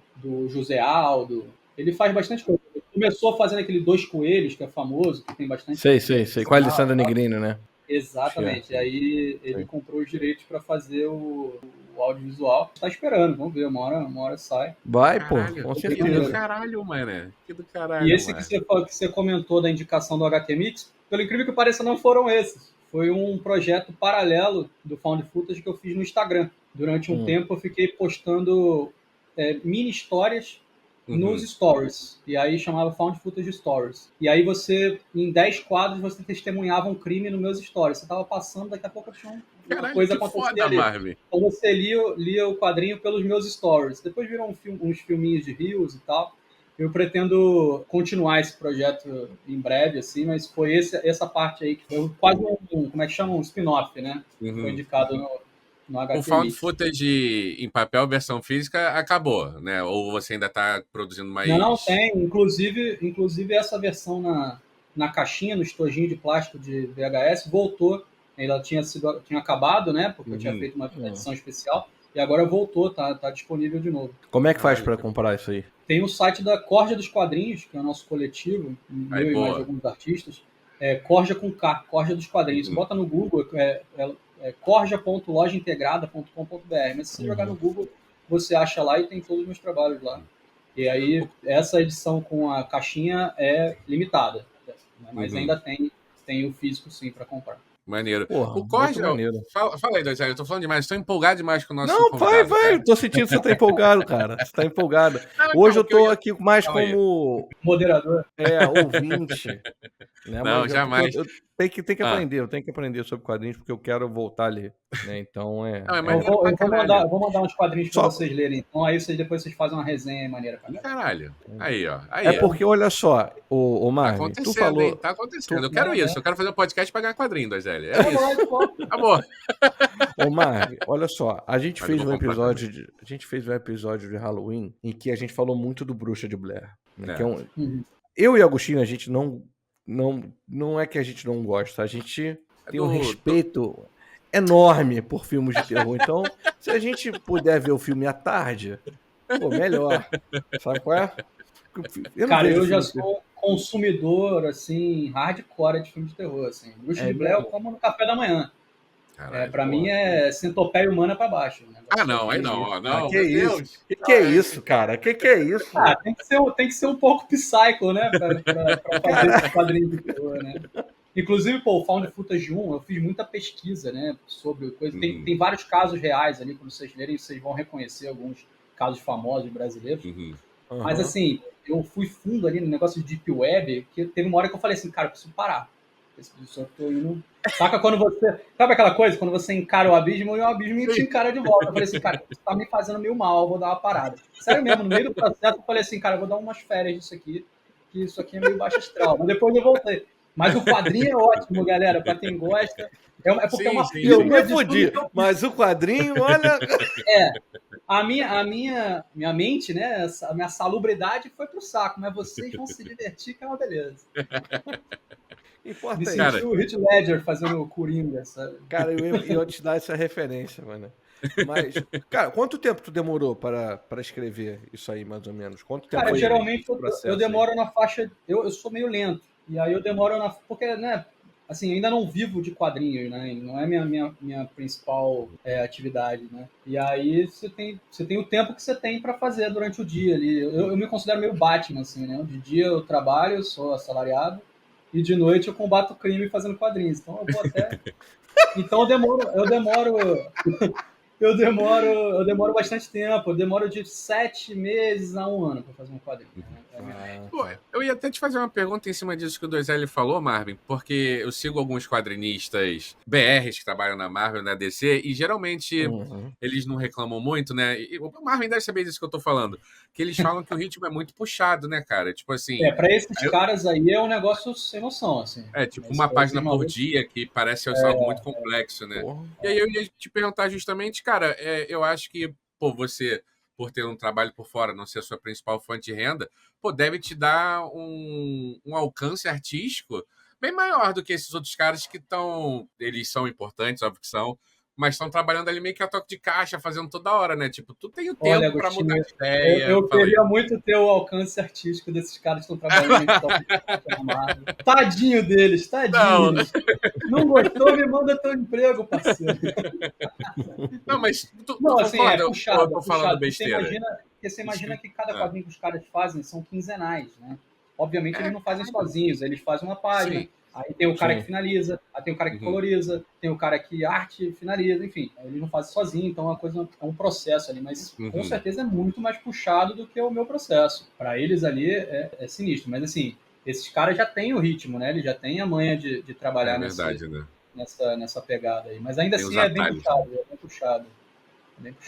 José Aldo. Ele faz bastante coisa. Ele começou fazendo aquele Dois Coelhos, que é famoso, que tem bastante... Sei. Com a Alessandra Negrini, né? Exatamente. E aí ele comprou os direitos para fazer o audiovisual. Tá esperando, vamos ver, uma hora sai. Vai, pô, com certeza. Que do caralho, mano. Que do caralho. E esse que você comentou da indicação do HQ Mix, pelo incrível que pareça, não foram esses. Foi um projeto paralelo do Found Footage que eu fiz no Instagram. Durante um tempo eu fiquei postando mini histórias nos stories. E aí chamava Found Footage Stories. E aí você, em 10 quadros, você testemunhava um crime nos meus stories. Você tava passando, daqui a pouco tinha uma coisa acontecendo ali. Marvin. Então você lia o quadrinho pelos meus stories. Depois viram uns filminhos de reels e tal. Eu pretendo continuar esse projeto em breve, assim, mas foi essa parte aí que foi quase como é que chama? Um spin-off, né? Foi indicado no HQ. O Found Footage em papel, versão física, acabou, né? Ou você ainda está produzindo mais... Não, tem. Inclusive essa versão na caixinha, no estojinho de plástico de VHS, voltou. Ela tinha acabado, né? Porque eu tinha feito uma edição especial. E agora voltou, tá disponível de novo. Como é que faz para comprar isso aí? Tem o site da Corja dos Quadrinhos, que é o nosso coletivo, eu e mais alguns artistas. Corja com K, Corja dos Quadrinhos. Você bota no Google, corja.lojaintegrada.com.br. Mas se você jogar no Google, você acha lá e tem todos os meus trabalhos lá. E aí, essa edição com a caixinha é limitada, mas ainda tem o físico sim para comprar. Maneiro. Porra, o Corja, fala aí, Dois, eu tô falando demais, tô empolgado demais com o nosso convidado. Vai, eu tô sentindo que você tá empolgado, cara. Você tá empolgado. Hoje eu tô aqui mais como... moderador. Ouvinte. Né? Não, mas jamais. Eu tenho que aprender, eu tenho que aprender sobre quadrinhos, porque eu quero voltar a ler. Né? Então eu vou mandar uns quadrinhos pra vocês lerem. Então aí depois vocês fazem uma resenha maneira. Caralho. Aí, ó. É porque, olha só, o Marvin, tu falou... Hein? Tá acontecendo. Eu quero isso. Eu quero fazer um podcast pra ganhar quadrinho, Dois. É isso. Acabou. Ô, Marvin, olha só. A gente fez um episódio de Halloween em que a gente falou muito do Bruxa de Blair. Né? Que eu e o Agostinho, a gente não é que a gente não gosta, a gente tem um respeito enorme por filmes de terror. Então, se a gente puder ver o filme à tarde, pô, melhor. Sabe qual é? Eu já sou consumidor, assim, hardcore de filmes de terror, assim. Bruxa de Blair eu como no café da manhã. Caralho, pra mim é centopeia humana pra baixo. Né? Não, aí não. Que isso? Que é isso, cara? Que é isso? Tem que ser um pouco psycho, né? Pra fazer esse quadrinho de terror, né? Inclusive, o Found Footage 1, eu fiz muita pesquisa, né? Sobre coisa. Tem vários casos reais ali, quando vocês lerem, vocês vão reconhecer alguns casos famosos brasileiros. Mas, assim, eu fui fundo ali no negócio de Deep Web, que teve uma hora que eu falei assim, cara, eu preciso parar. Eu tô indo... Saca quando você... Sabe aquela coisa? Quando você encara o abismo e o abismo te encara de volta. Eu falei assim, cara, você tá me fazendo meio mal, eu vou dar uma parada. Sério mesmo, no meio do processo eu falei assim, cara, eu vou dar umas férias disso aqui, que isso aqui é meio baixo astral. Mas depois eu voltei. Mas o quadrinho é ótimo, galera, pra quem gosta. É porque é uma filha. Eu me fodi, mas o quadrinho, olha... A minha mente, né, a minha salubridade foi pro saco, mas vocês vão se divertir, que é uma beleza. Me senti o Heath Ledger fazendo o Coringa, sabe? Cara, eu ia te dar essa referência, mano. Mas, cara, quanto tempo tu demorou para escrever isso aí, mais ou menos? Quanto tempo? Cara, geralmente eu demoro na faixa... Eu sou meio lento. E aí eu demoro porque, né, assim, ainda não vivo de quadrinhos, né? Não é minha principal atividade, né? E aí você tem o tempo que você tem para fazer durante o dia ali. Eu me considero meio Batman, assim, né? De dia eu trabalho, sou assalariado, e de noite eu combato o crime fazendo quadrinhos. Então eu vou até... Então eu demoro Eu demoro bastante tempo. Eu demoro de 7 meses a 1 ano para fazer um quadrinho. Pô, eu ia até te fazer uma pergunta em cima disso que o 2L falou, Marvin, porque eu sigo alguns quadrinistas BRs que trabalham na Marvel, na DC, e geralmente eles não reclamam muito, né? E o Marvin deve saber disso que eu tô falando. Que eles falam que o ritmo é muito puxado, né, cara? Tipo assim. Pra esses caras aí é um negócio sem noção, assim. Tipo uma página por dia, que parece algo muito complexo, né? E aí eu ia te perguntar justamente, cara, eu acho que, pô, você, por ter um trabalho por fora, não ser a sua principal fonte de renda, pô, deve te dar um alcance artístico bem maior do que esses outros caras que estão. Eles são importantes, óbvio que são, mas estão trabalhando ali meio que a toque de caixa, fazendo toda hora, né? Tipo, tu tem o Olha, tempo para Agostinho, mudar de ideia. eu queria muito ter o alcance artístico desses caras que estão trabalhando em toque de caixa na Marvel. Tadinho deles, tadinho. Não gostou, me manda teu emprego, parceiro. Não, mas tu não, assim, concorda? é puxado, eu tô falando besteira. Você imagina que cada quadrinho que os caras fazem são quinzenais, né? Obviamente eles não fazem sozinhos, eles fazem uma página. Sim. Aí tem o cara que finaliza, aí tem o cara que coloriza, tem o cara que arte finaliza, enfim. Eles não fazem sozinho, então é um processo ali, mas com certeza é muito mais puxado do que o meu processo. Para eles ali é sinistro, mas assim, esses caras já têm o ritmo, né? Eles já têm a manha de trabalhar nessa pegada aí. Mas ainda assim é bem puxado.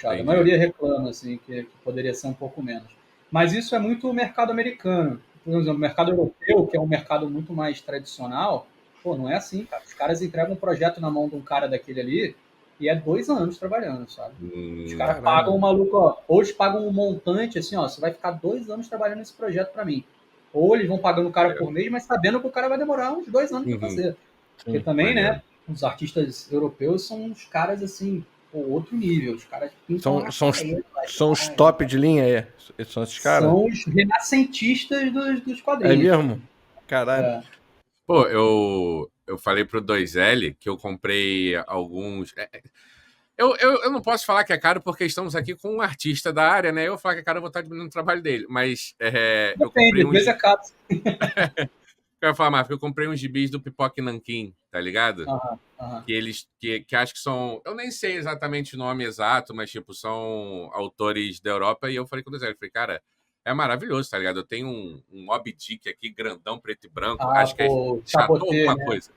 A maioria reclama assim, que poderia ser um pouco menos. Mas isso é muito o mercado americano. Por exemplo, o mercado europeu, que é um mercado muito mais tradicional, pô, não é assim, cara. Os caras entregam um projeto na mão de um cara daquele ali e é 2 anos trabalhando, sabe? Os caras pagam o maluco, ó, ou eles pagam um montante, assim, ó, você vai ficar 2 anos trabalhando nesse projeto para mim. Ou eles vão pagando o cara por mês, mas sabendo que o cara vai demorar uns 2 anos para fazer. Porque também, né, os artistas europeus são uns caras, assim, outro nível. Os caras são os top de linha, são esses caras? São os renascentistas dos quadrinhos. É mesmo? Caralho. Pô, eu falei pro 2L que eu comprei alguns. Eu não posso falar que é caro porque estamos aqui com um artista da área, né? Eu falar que é caro, eu vou estar diminuindo o trabalho dele. Mas eu comprei às vezes é caro. Eu ia falar, Marco, eu comprei uns gibis do Pipoque Nanquim, tá ligado? Que eles que acho que são. Eu nem sei exatamente o nome exato, mas tipo, são autores da Europa. E eu falei com o Zé, falei, cara, é maravilhoso, tá ligado? Eu tenho um Moby Dick aqui, grandão, preto e branco. Acho que é Chateau alguma coisa.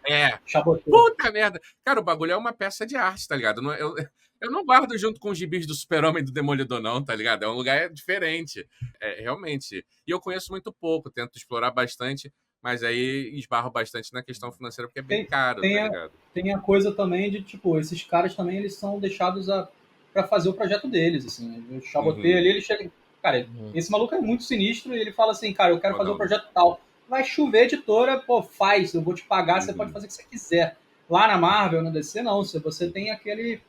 Puta merda. Cara, o bagulho é uma peça de arte, tá ligado? Eu não guardo junto com os gibis do Super-Homem e do Demolidor, não, tá ligado? É um lugar diferente. Realmente. E eu conheço muito pouco, tento explorar bastante. Mas aí esbarro bastante na questão financeira, porque é bem caro, tá ligado? Tem a coisa também de, tipo, esses caras também, eles são deixados para fazer o projeto deles, assim. O Chaboté ali, ele chega... Cara, esse maluco é muito sinistro e ele fala assim, cara, eu quero fazer um projeto tal. Vai chover, editora, pô, faz, eu vou te pagar, você pode fazer o que você quiser. Lá na Marvel, na DC, não. Você tem aquele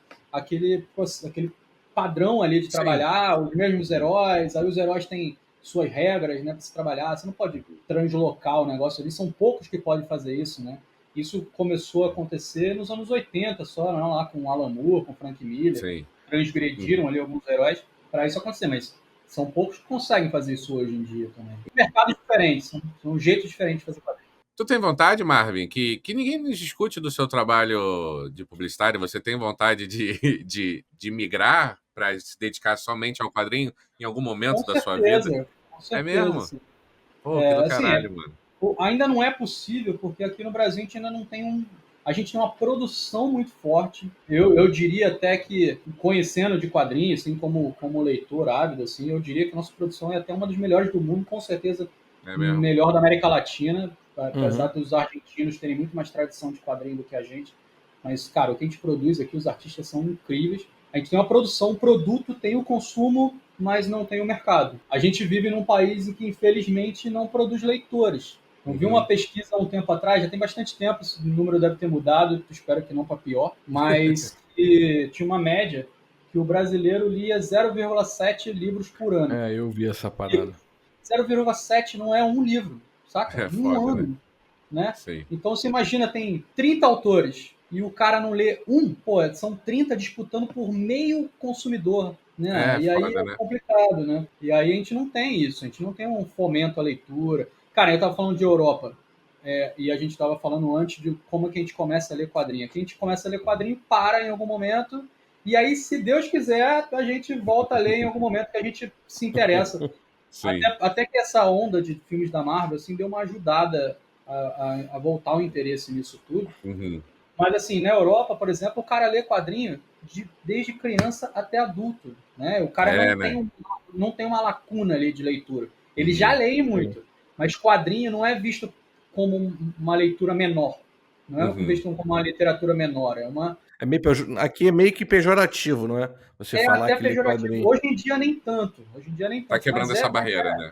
padrão ali de trabalhar, os mesmos heróis, aí os heróis têm suas regras, né, para se trabalhar. Você não pode translocar o negócio ali. São poucos que podem fazer isso, né? Isso começou a acontecer nos anos 80 só, não, lá com Alan Moore, com Frank Miller. Sim. Transgrediram ali alguns heróis para isso acontecer, mas são poucos que conseguem fazer isso hoje em dia também. Mercados diferentes, são um jeito diferente de fazer quadrinhos. Tu tem vontade, Marvin, que ninguém nos discute do seu trabalho de publicitário, você tem vontade de migrar para se dedicar somente ao quadrinho em algum momento da sua vida? Com certeza, é mesmo? Sim. Pô, que do caralho, mano. Ainda não é possível, porque aqui no Brasil a gente ainda não tem a gente tem uma produção muito forte. Eu diria até que, conhecendo de quadrinhos, assim, como leitor ávido, assim, eu diria que a nossa produção é até uma das melhores do mundo, com certeza melhor da América Latina, apesar dos argentinos terem muito mais tradição de quadrinho do que a gente. Mas, cara, o que a gente produz aqui, os artistas são incríveis. A gente tem uma produção, o produto tem o consumo, mas não tem o mercado. A gente vive num país em que, infelizmente, não produz leitores. Eu vi uma pesquisa há um tempo atrás, já tem bastante tempo, esse número deve ter mudado, espero que não para pior, mas que tinha uma média que o brasileiro lia 0,7 livros por ano. Eu vi essa parada. 0,7 não é um livro, saca? Um ano. Né? Então você imagina, tem 30 autores e o cara não lê um, pô, são 30 disputando por meio consumidor. Né? E aí é complicado, né? E aí a gente não tem isso, a gente não tem um fomento à leitura. Cara, eu tava falando de Europa, e a gente tava falando antes de como que a gente começa a ler quadrinho. Aqui a gente começa a ler quadrinho, para em algum momento, E aí, se Deus quiser, a gente volta a ler em algum momento que a gente se interessa. Até que essa onda de filmes da Marvel assim, deu uma ajudada a voltar o interesse nisso tudo. Uhum. Mas, assim, na Europa, por exemplo, o cara lê quadrinho desde criança até adulto. Né? O cara não tem uma lacuna ali de leitura. Ele já lê muito, mas quadrinho não é visto como uma leitura menor. Não é visto como uma literatura menor. Aqui é meio que pejorativo, não é? Você falar até que lê quadrinho. Hoje em dia nem tanto. Tá quebrando essa barreira, né?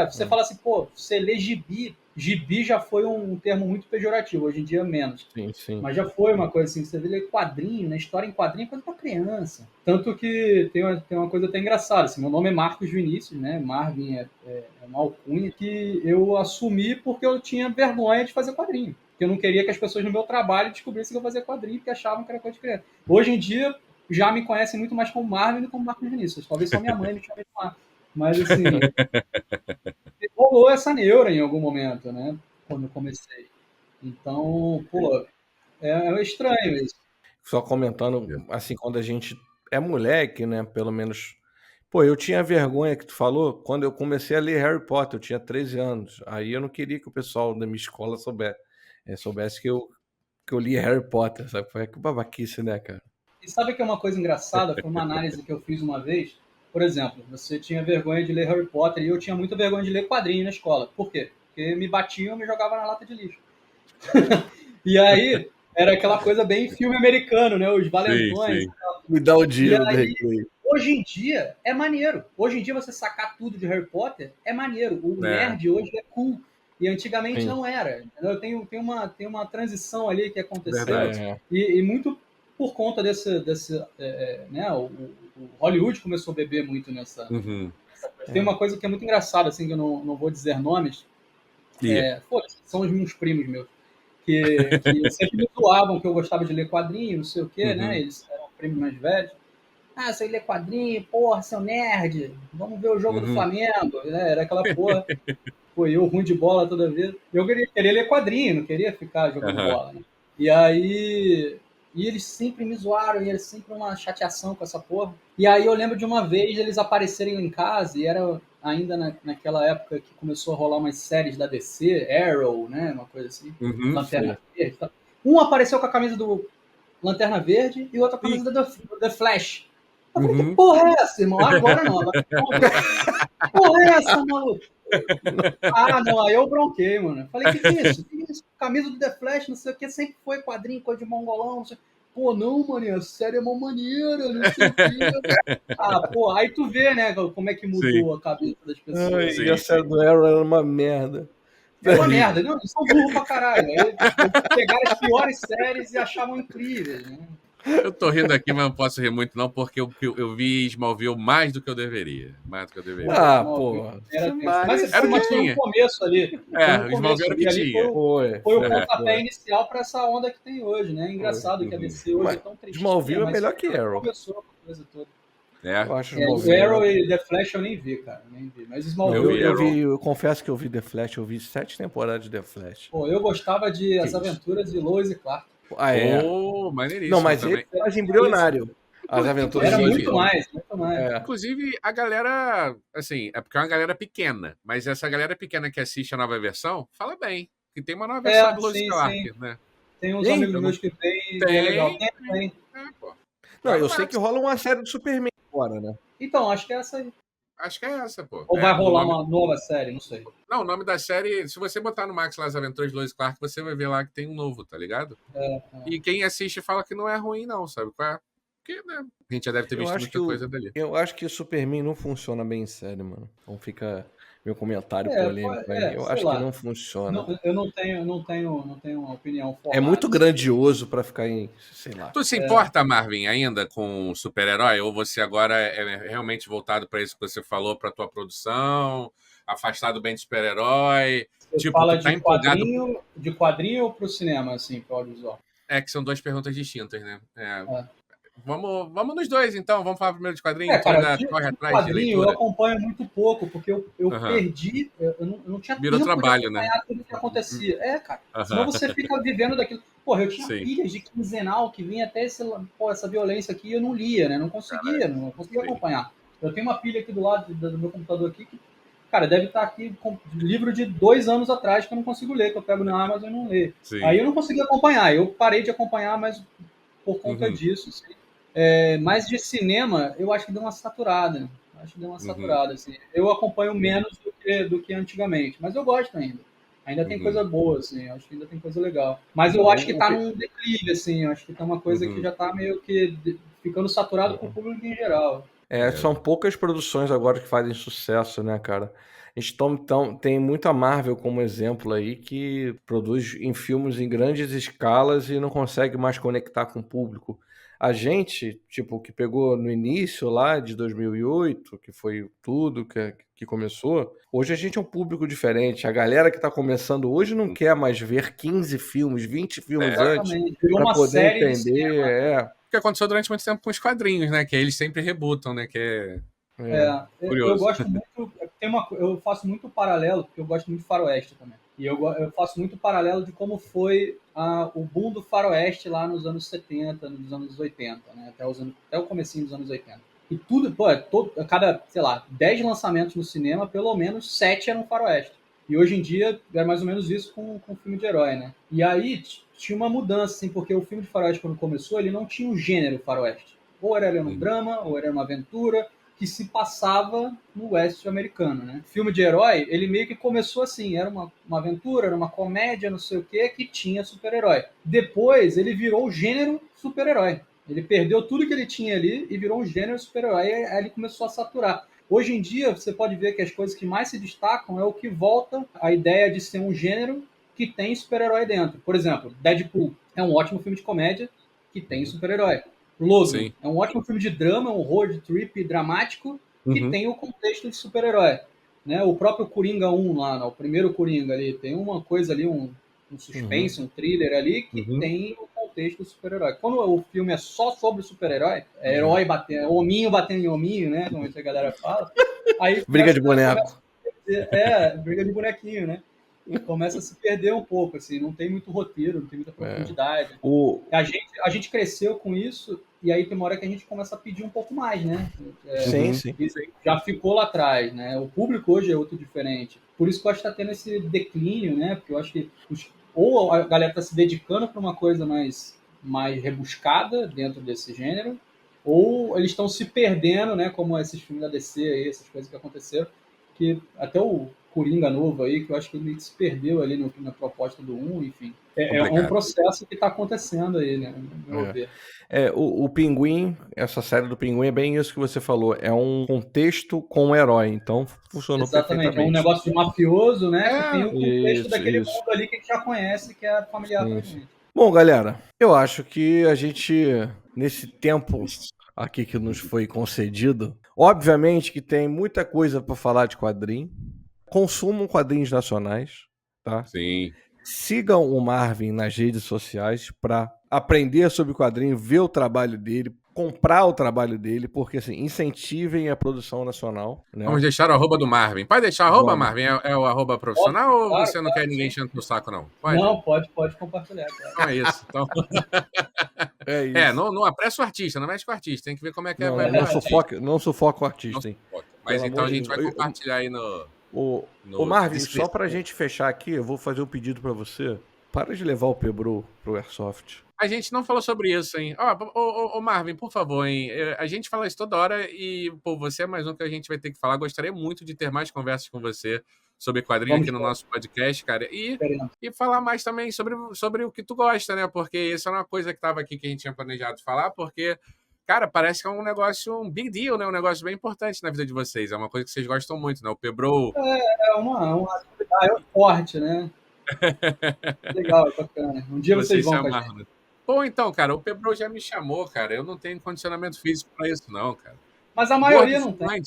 Você fala assim, pô, você lê gibi. Gibi já foi um termo muito pejorativo, hoje em dia menos. Sim. Mas já foi uma coisa assim, você vê quadrinho, né? História em quadrinho é coisa pra criança. Tanto que tem uma coisa até engraçada, assim, meu nome é Marcos Vinícius, né? Marvin é uma alcunha que eu assumi porque eu tinha vergonha de fazer quadrinho. Porque eu não queria que as pessoas no meu trabalho descobrissem que eu fazia quadrinho, porque achavam que era coisa de criança. Hoje em dia, já me conhecem muito mais como Marvin do que como Marcos Vinícius. Talvez só minha mãe me chame de Marcos. Mas, assim, rolou essa neura em algum momento, né? Quando eu comecei. Então, pô, é estranho isso. Só comentando, assim, quando a gente é moleque, né? Pelo menos. Pô, eu tinha vergonha que tu falou quando eu comecei a ler Harry Potter, eu tinha 13 anos. Aí eu não queria que o pessoal da minha escola soubesse que eu li Harry Potter, sabe? Foi que babaquice, né, cara? E sabe que é uma coisa engraçada? Foi uma análise que eu fiz uma vez. Por exemplo, você tinha vergonha de ler Harry Potter e eu tinha muita vergonha de ler quadrinho na escola. Por quê? Porque me batiam e me jogavam na lata de lixo. E aí, era aquela coisa bem filme americano, né? Os valentões. Sim. Me dá o dinheiro do recreio. Hoje em dia é maneiro. Hoje em dia você sacar tudo de Harry Potter é maneiro. O nerd hoje é cool. E antigamente não era. Tem uma transição ali que aconteceu. E muito por conta desse né? O Hollywood começou a beber muito nessa. Tem uma coisa que é muito engraçada, assim, que eu não vou dizer nomes. São os meus primos meus. Que sempre me zoavam que eu gostava de ler quadrinho, não sei o quê, né? Eles eram primos mais velhos. Ah, você lê quadrinho, porra, seu nerd, vamos ver o jogo do Flamengo, né? Era aquela porra. Pô, eu ruim de bola toda vez. Eu queria ler quadrinho, não queria ficar jogando bola, né? E aí... E eles sempre me zoaram, e era sempre uma chateação com essa porra. E aí eu lembro de uma vez eles aparecerem em casa, e era ainda naquela época que começou a rolar umas séries da DC, Arrow, né? Uma coisa assim. Lanterna Verde. Um apareceu com a camisa do Lanterna Verde e o outro com a camisa do The Flash. Eu falei, que porra é essa, irmão? Agora não. Que porra é essa, maluco? Não, aí eu bronquei, mano. Falei, que é isso? Que isso? Camisa do The Flash, não sei o que, sempre foi quadrinho, coisa de mongolão, não sei. Pô, não, mano, a série é mó maneira, não sei o que. Pô, aí tu vê, né, como é que mudou a cabeça das pessoas. E a série do Arrow era uma merda. É uma merda, não, eles são burros pra caralho. Eles pegaram as piores séries e achavam incríveis, né? Eu tô rindo aqui, mas não posso rir muito, não, porque eu vi Smallville mais do que eu deveria. Mais do que eu deveria. Mas foi no começo ali. O Smallville era o que tinha. Foi o pontapé inicial pra essa onda que tem hoje, né? É engraçado que a DC hoje é tão triste. Smallville é melhor que Arrow. Começou a coisa toda. Eu acho Arrow e The Flash eu nem vi, cara. Nem vi. Mas Smallville... Eu confesso que eu vi The Flash, eu vi 7 temporadas de The Flash. Pô, eu gostava de As Aventuras de Lois e Clark. Maneiríssimo. Não, mas ele é mais embrionário. As Aventuras era de muito mais. Inclusive, a galera, assim, é porque é uma galera pequena, mas essa galera pequena que assiste a nova versão, fala bem, que tem uma nova versão do Lois e Clark, né? Tem uns amigos meus que tem, é legal. Tem. Não, eu sei que rola uma série do Superman agora, né? Então, acho que é essa aí. Acho que é essa, pô. Ou vai rolar uma nova série, não sei. Não, o nome da série, se você botar no Max lá as Aventuras de Lois Clark, você vai ver lá que tem um novo, tá ligado? E quem assiste fala que não é ruim, não, sabe? Porque, né? A gente já deve ter visto muita coisa dali. Eu acho que o Superman não funciona bem em série, mano. Então fica meu comentário polêmico aí. Eu acho que não funciona. Eu não tenho uma opinião formada. É muito grandioso pra ficar em, sei lá. Tu se importa, Marvin, ainda com super-herói? Ou você agora é realmente voltado pra isso que você falou, pra tua produção, afastado bem de super-herói? Você fala de quadrinho ou pro cinema, assim, pro audiovisual? É que são duas perguntas distintas, né? Vamos nos dois, então. Vamos falar primeiro de quadrinho. Cara, de quadrinho eu acompanho muito pouco, porque eu perdi, eu não tinha Virou tempo trabalho, de acompanhar tudo que acontecia. Cara, senão você fica vivendo daquilo. Porra, eu tinha pilhas de quinzenal que vinha até essa violência aqui e eu não lia, né? Não conseguia acompanhar. Eu tenho uma pilha aqui do lado do meu computador aqui que, cara, deve estar aqui com livro de 2 anos atrás que eu não consigo ler, que eu pego na Amazon e não leio. Aí eu não consegui acompanhar. Eu parei de acompanhar, mas por conta disso, assim. Mas de cinema, eu acho que deu uma saturada. Assim. Eu acompanho menos do que antigamente, mas eu gosto ainda. Ainda tem coisa boa, assim. Acho que ainda tem coisa legal. Mas eu acho que tá num declive, assim. Eu acho que tá uma coisa que já tá meio que ficando saturado com o público em geral. São poucas produções agora que fazem sucesso, né, cara? A gente tem muita Marvel como exemplo aí, que produz em filmes em grandes escalas e não consegue mais conectar com o público. A gente, tipo, que pegou no início lá de 2008, que foi tudo que começou, hoje a gente é um público diferente. A galera que tá começando hoje não quer mais ver 15 filmes, 20 filmes antes para poder entender. O que aconteceu durante muito tempo com os quadrinhos, né? Que eles sempre rebutam, né? Que curioso. Eu gosto muito. Eu faço muito paralelo, porque eu gosto muito de faroeste também. E eu faço muito paralelo de como foi o boom do faroeste lá nos anos 70, nos anos 80, né? Até o comecinho dos anos 80. E tudo, cada, sei lá, 10 lançamentos no cinema, pelo menos 7 eram faroeste. E hoje em dia é mais ou menos isso com filme de herói, né? E aí tinha uma mudança, assim, porque o filme de faroeste, quando começou, ele não tinha um gênero faroeste. Ou era um drama, ou era uma aventura, que se passava no oeste americano, né? Filme de herói, ele meio que começou assim, era uma aventura, era uma comédia, não sei o que tinha super-herói. Depois, ele virou o gênero super-herói. Ele perdeu tudo que ele tinha ali e virou um gênero super-herói, e aí ele começou a saturar. Hoje em dia, você pode ver que as coisas que mais se destacam é o que volta à ideia de ser um gênero que tem super-herói dentro. Por exemplo, Deadpool é um ótimo filme de comédia que tem super-herói. Logan é um ótimo filme de drama, um road trip dramático que tem o contexto de super-herói. Né? O próprio Coringa 1 lá, o primeiro Coringa ali, tem uma coisa ali, um suspense, um thriller ali que tem o contexto do super-herói. Quando o filme é só sobre super-herói, herói batendo, hominho batendo em hominho, né? Como a galera fala. Aí briga de boneco. Briga de bonequinho, né? Começa a se perder um pouco, assim, não tem muito roteiro, não tem muita profundidade. A gente cresceu com isso, e aí tem uma hora que a gente começa a pedir um pouco mais, né? Sim. Isso já ficou lá atrás, né? O público hoje é outro diferente. Por isso que eu acho que está tendo esse declínio, né? Porque eu acho que ou a galera está se dedicando para uma coisa mais rebuscada dentro desse gênero, ou eles estão se perdendo, né? Como esses filmes da DC aí, essas coisas que aconteceram, que até o Coringa novo aí, que eu acho que ele se perdeu ali na proposta do 1, enfim. É um processo que está acontecendo aí, né? No meu ver. O Pinguim, essa série do Pinguim é bem isso que você falou, é um contexto com o herói, então funcionou perfeitamente. É um negócio de mafioso, né? Que tem o contexto daquele mundo ali que a gente já conhece, que é familiar pra gente. Bom, galera, eu acho que a gente, nesse tempo aqui que nos foi concedido, obviamente que tem muita coisa para falar de quadrinho. Consumam quadrinhos nacionais, tá? Sim. Sigam o Marvin nas redes sociais para aprender sobre o quadrinho, ver o trabalho dele, comprar o trabalho dele, porque assim, incentivem a produção nacional. Né? Vamos deixar o arroba do Marvin. Pode deixar o arroba, Marvin? É o arroba profissional ou você não quer ninguém enchendo o saco, não? Pode? Não, pode compartilhar. Cara. Não é isso. Então... é isso. Não apressa o artista, não mexe com o artista. Tem que ver como é que não, vai. Não sufoca o artista, hein? Mas pelo então a gente vai compartilhar aí no... Ô Marvin, só pra gente fechar aqui, eu vou fazer um pedido pra você. Para de levar o Pebro pro Airsoft. A gente não falou sobre isso, hein? Ô Marvin, por favor, hein? A gente fala isso toda hora e, pô, você é mais um que a gente vai ter que falar. Gostaria muito de ter mais conversas com você sobre quadrinho aqui no nosso podcast, cara. E falar mais também sobre o que tu gosta, né? Porque isso é uma coisa que tava aqui que a gente tinha planejado falar, porque... Cara, parece que é um negócio, um big deal, né? Um negócio bem importante na vida de vocês. É uma coisa que vocês gostam muito, né? O Pebro... É uma atividade forte, né? Legal, bacana. Um dia vocês vão, cara. Pô, então, cara, o Pebro já me chamou, cara. Eu não tenho condicionamento físico pra isso, não, cara. Mas a maioria não tem.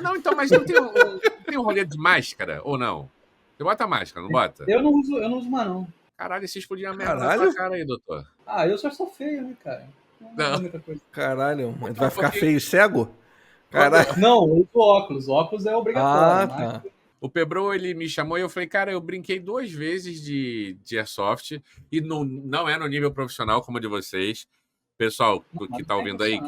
Não, então, mas não tem um rolê de máscara, ou não? Você bota máscara, não bota? Eu não uso mais, não. Caralho, se explodir a merda na sua cara aí, doutor. Eu só sou feio, né, cara? Não é muita coisa. Caralho, mas vai ficar feio e cego? Caralho. Não, eu uso óculos. Óculos é obrigatório. Tá. O Pebro, ele me chamou e eu falei, cara, eu brinquei 2 vezes de Airsoft e não é no nível profissional como o de vocês. Pessoal que tá ouvindo aí,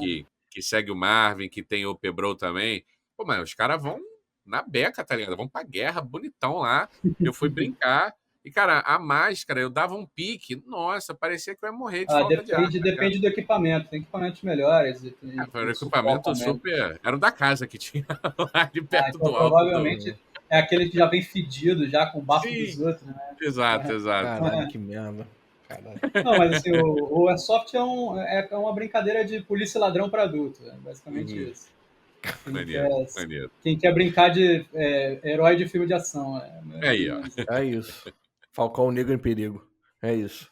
que segue o Marvin, que tem o Pebro também, pô, mas os caras vão na beca, tá ligado? Vão pra guerra, bonitão lá. Eu fui brincar e, cara, a máscara, eu dava um pique, nossa, parecia que eu ia morrer de falta de ar. Depende do equipamento, tem equipamentos melhores. Era um equipamento super... Era o da casa que tinha lá de perto então, do alto. Provavelmente é aquele que já vem fedido, já com o bafo dos outros, né? Exato. Caralho, que merda. Caralho. Não, mas assim, o Airsoft é uma brincadeira de polícia e ladrão para adulto, é basicamente isso. Quem quer brincar de herói de filme de ação. Aí, ó. É isso. Falcão Negro em Perigo. É isso.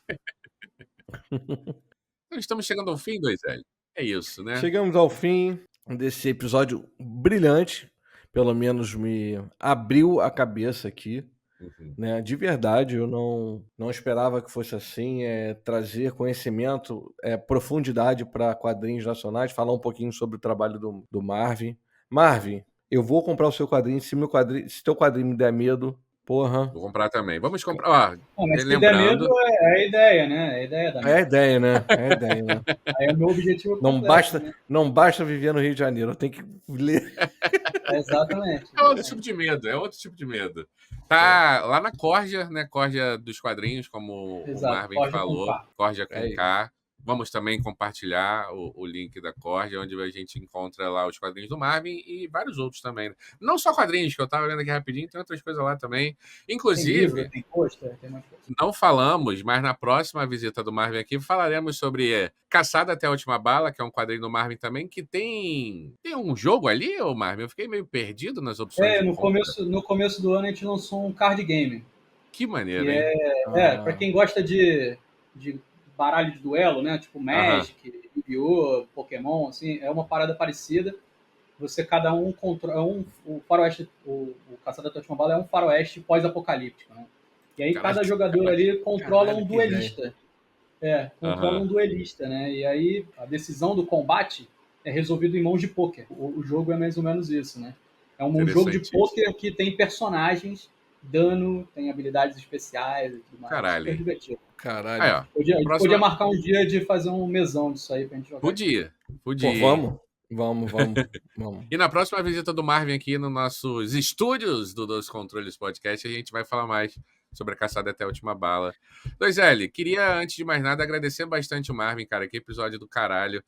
Estamos chegando ao fim, 2L. É isso, né? Chegamos ao fim desse episódio brilhante. Pelo menos me abriu a cabeça aqui. Né? De verdade, eu não esperava que fosse assim. Trazer conhecimento, profundidade para quadrinhos nacionais. Falar um pouquinho sobre o trabalho do Marvin. Marvin, eu vou comprar o seu quadrinho. Se teu quadrinho me der medo, porra. Vou comprar também. Vamos comprar. Mas se der medo, é a ideia, né? É a ideia da É a ideia, né? Aí é o meu objetivo. Não basta viver no Rio de Janeiro, eu tenho que ler. Exatamente. É outro tipo de medo. Tá lá na Corja, né? Corja dos quadrinhos, como o Marvin falou. Corja com K. Vamos também compartilhar o link da Corja, onde a gente encontra lá os quadrinhos do Marvin e vários outros também. Não só quadrinhos, que eu tava vendo aqui rapidinho, tem outras coisas lá também. Inclusive, tem pôster, tem mais coisa. Não falamos, mas na próxima visita do Marvin aqui falaremos sobre Caçada até a Última Bala, que é um quadrinho do Marvin também, que tem um jogo ali, ô Marvin? Eu fiquei meio perdido nas opções. No começo do ano a gente lançou um card game. Que maneiro, hein? Pra quem gosta de baralho de duelo, né? Tipo Magic, Yu-Gi-Oh!, Pokémon, assim, é uma parada parecida. Você, cada um controla. O faroeste, o Caçada até a Última Bala é um faroeste pós-apocalíptico, né? E aí cada jogador ali controla um duelista. Controla um duelista, né? E aí a decisão do combate é resolvida em mãos de pôquer. O jogo é mais ou menos isso, né? É um jogo de pôquer que tem personagens, dano, tem habilidades especiais e tudo mais. Caralho. Super divertido. Caralho. Podia marcar um dia de fazer um mesão disso aí pra gente jogar. Podia. Pô, vamos. E na próxima visita do Marvin aqui nos nossos estúdios do Dos Controles Podcast, a gente vai falar mais sobre a Caçada até a Última Bala. 2L, queria, antes de mais nada, agradecer bastante o Marvin, cara. Que episódio do caralho.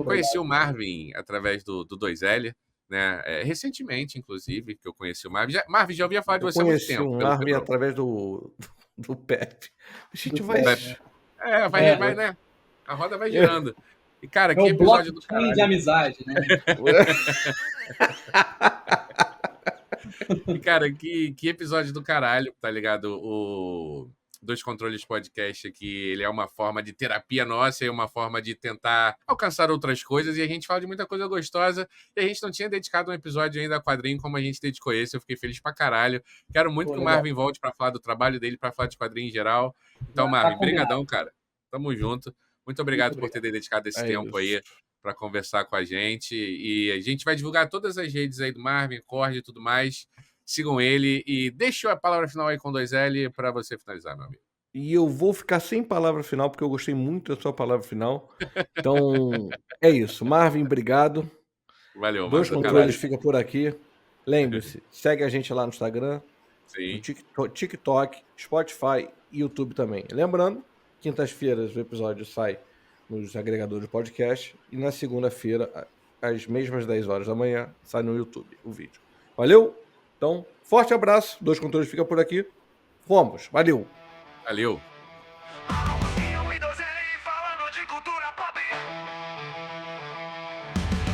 Conheci o Marvin através do 2L, né? Recentemente, inclusive, que eu conheci o Marvin. Marvin, já ouvia falar de você há muito tempo. Eu conheci o Marvin através do Pepe. A gente vai... vai, né? A roda vai girando. E, cara, que episódio do caralho. De amizade, né? E, cara, que episódio do caralho, tá ligado? O Dos Controles Podcast aqui, ele é uma forma de terapia nossa e uma forma de tentar alcançar outras coisas, e a gente fala de muita coisa gostosa, e a gente não tinha dedicado um episódio ainda a quadrinho como a gente dedicou esse. Eu fiquei feliz pra caralho. Quero muito que o Marvin volte pra falar do trabalho dele, pra falar de quadrinho em geral. Então, Marvin, brigadão, cara. Tamo junto. Muito obrigado por ter dedicado esse tempo aí para conversar com a gente. E a gente vai divulgar todas as redes aí do Marvin, Corja e tudo mais. Sigam ele e deixa a palavra final aí com 2L para você finalizar, meu amigo. E eu vou ficar sem palavra final, porque eu gostei muito da sua palavra final. Então, é isso. Marvin, obrigado. Valeu, Dos Controles fica por aqui. Lembre-se, segue a gente lá no Instagram, no TikTok, Spotify e YouTube também. Lembrando, quintas-feiras o episódio sai nos agregadores de podcast e na segunda-feira, às mesmas 10 horas da manhã, sai no YouTube o vídeo. Valeu? Então, forte abraço. Dos Controles fica por aqui. Fomos. Valeu. Valeu.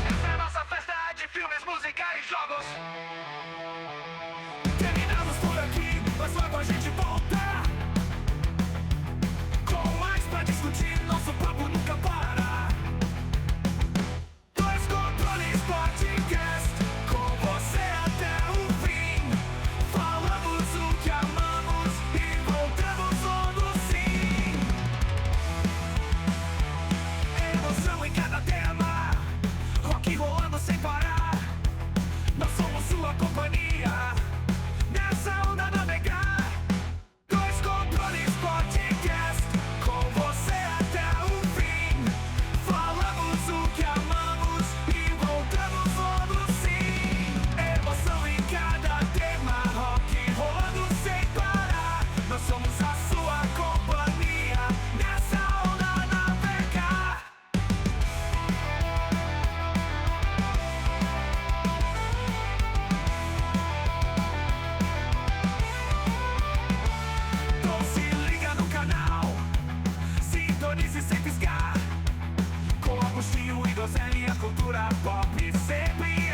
Essa é a nossa festa de filmes, música e jogos. Terminamos por aqui, mas logo a gente volta com mais pra discutir, nosso papo nunca para. Dois Controles Podcast, com você até o fim. Falamos o que amamos e voltamos onde sintonize sem piscar. Com Agostinho e Donzelli, a cultura pop sempre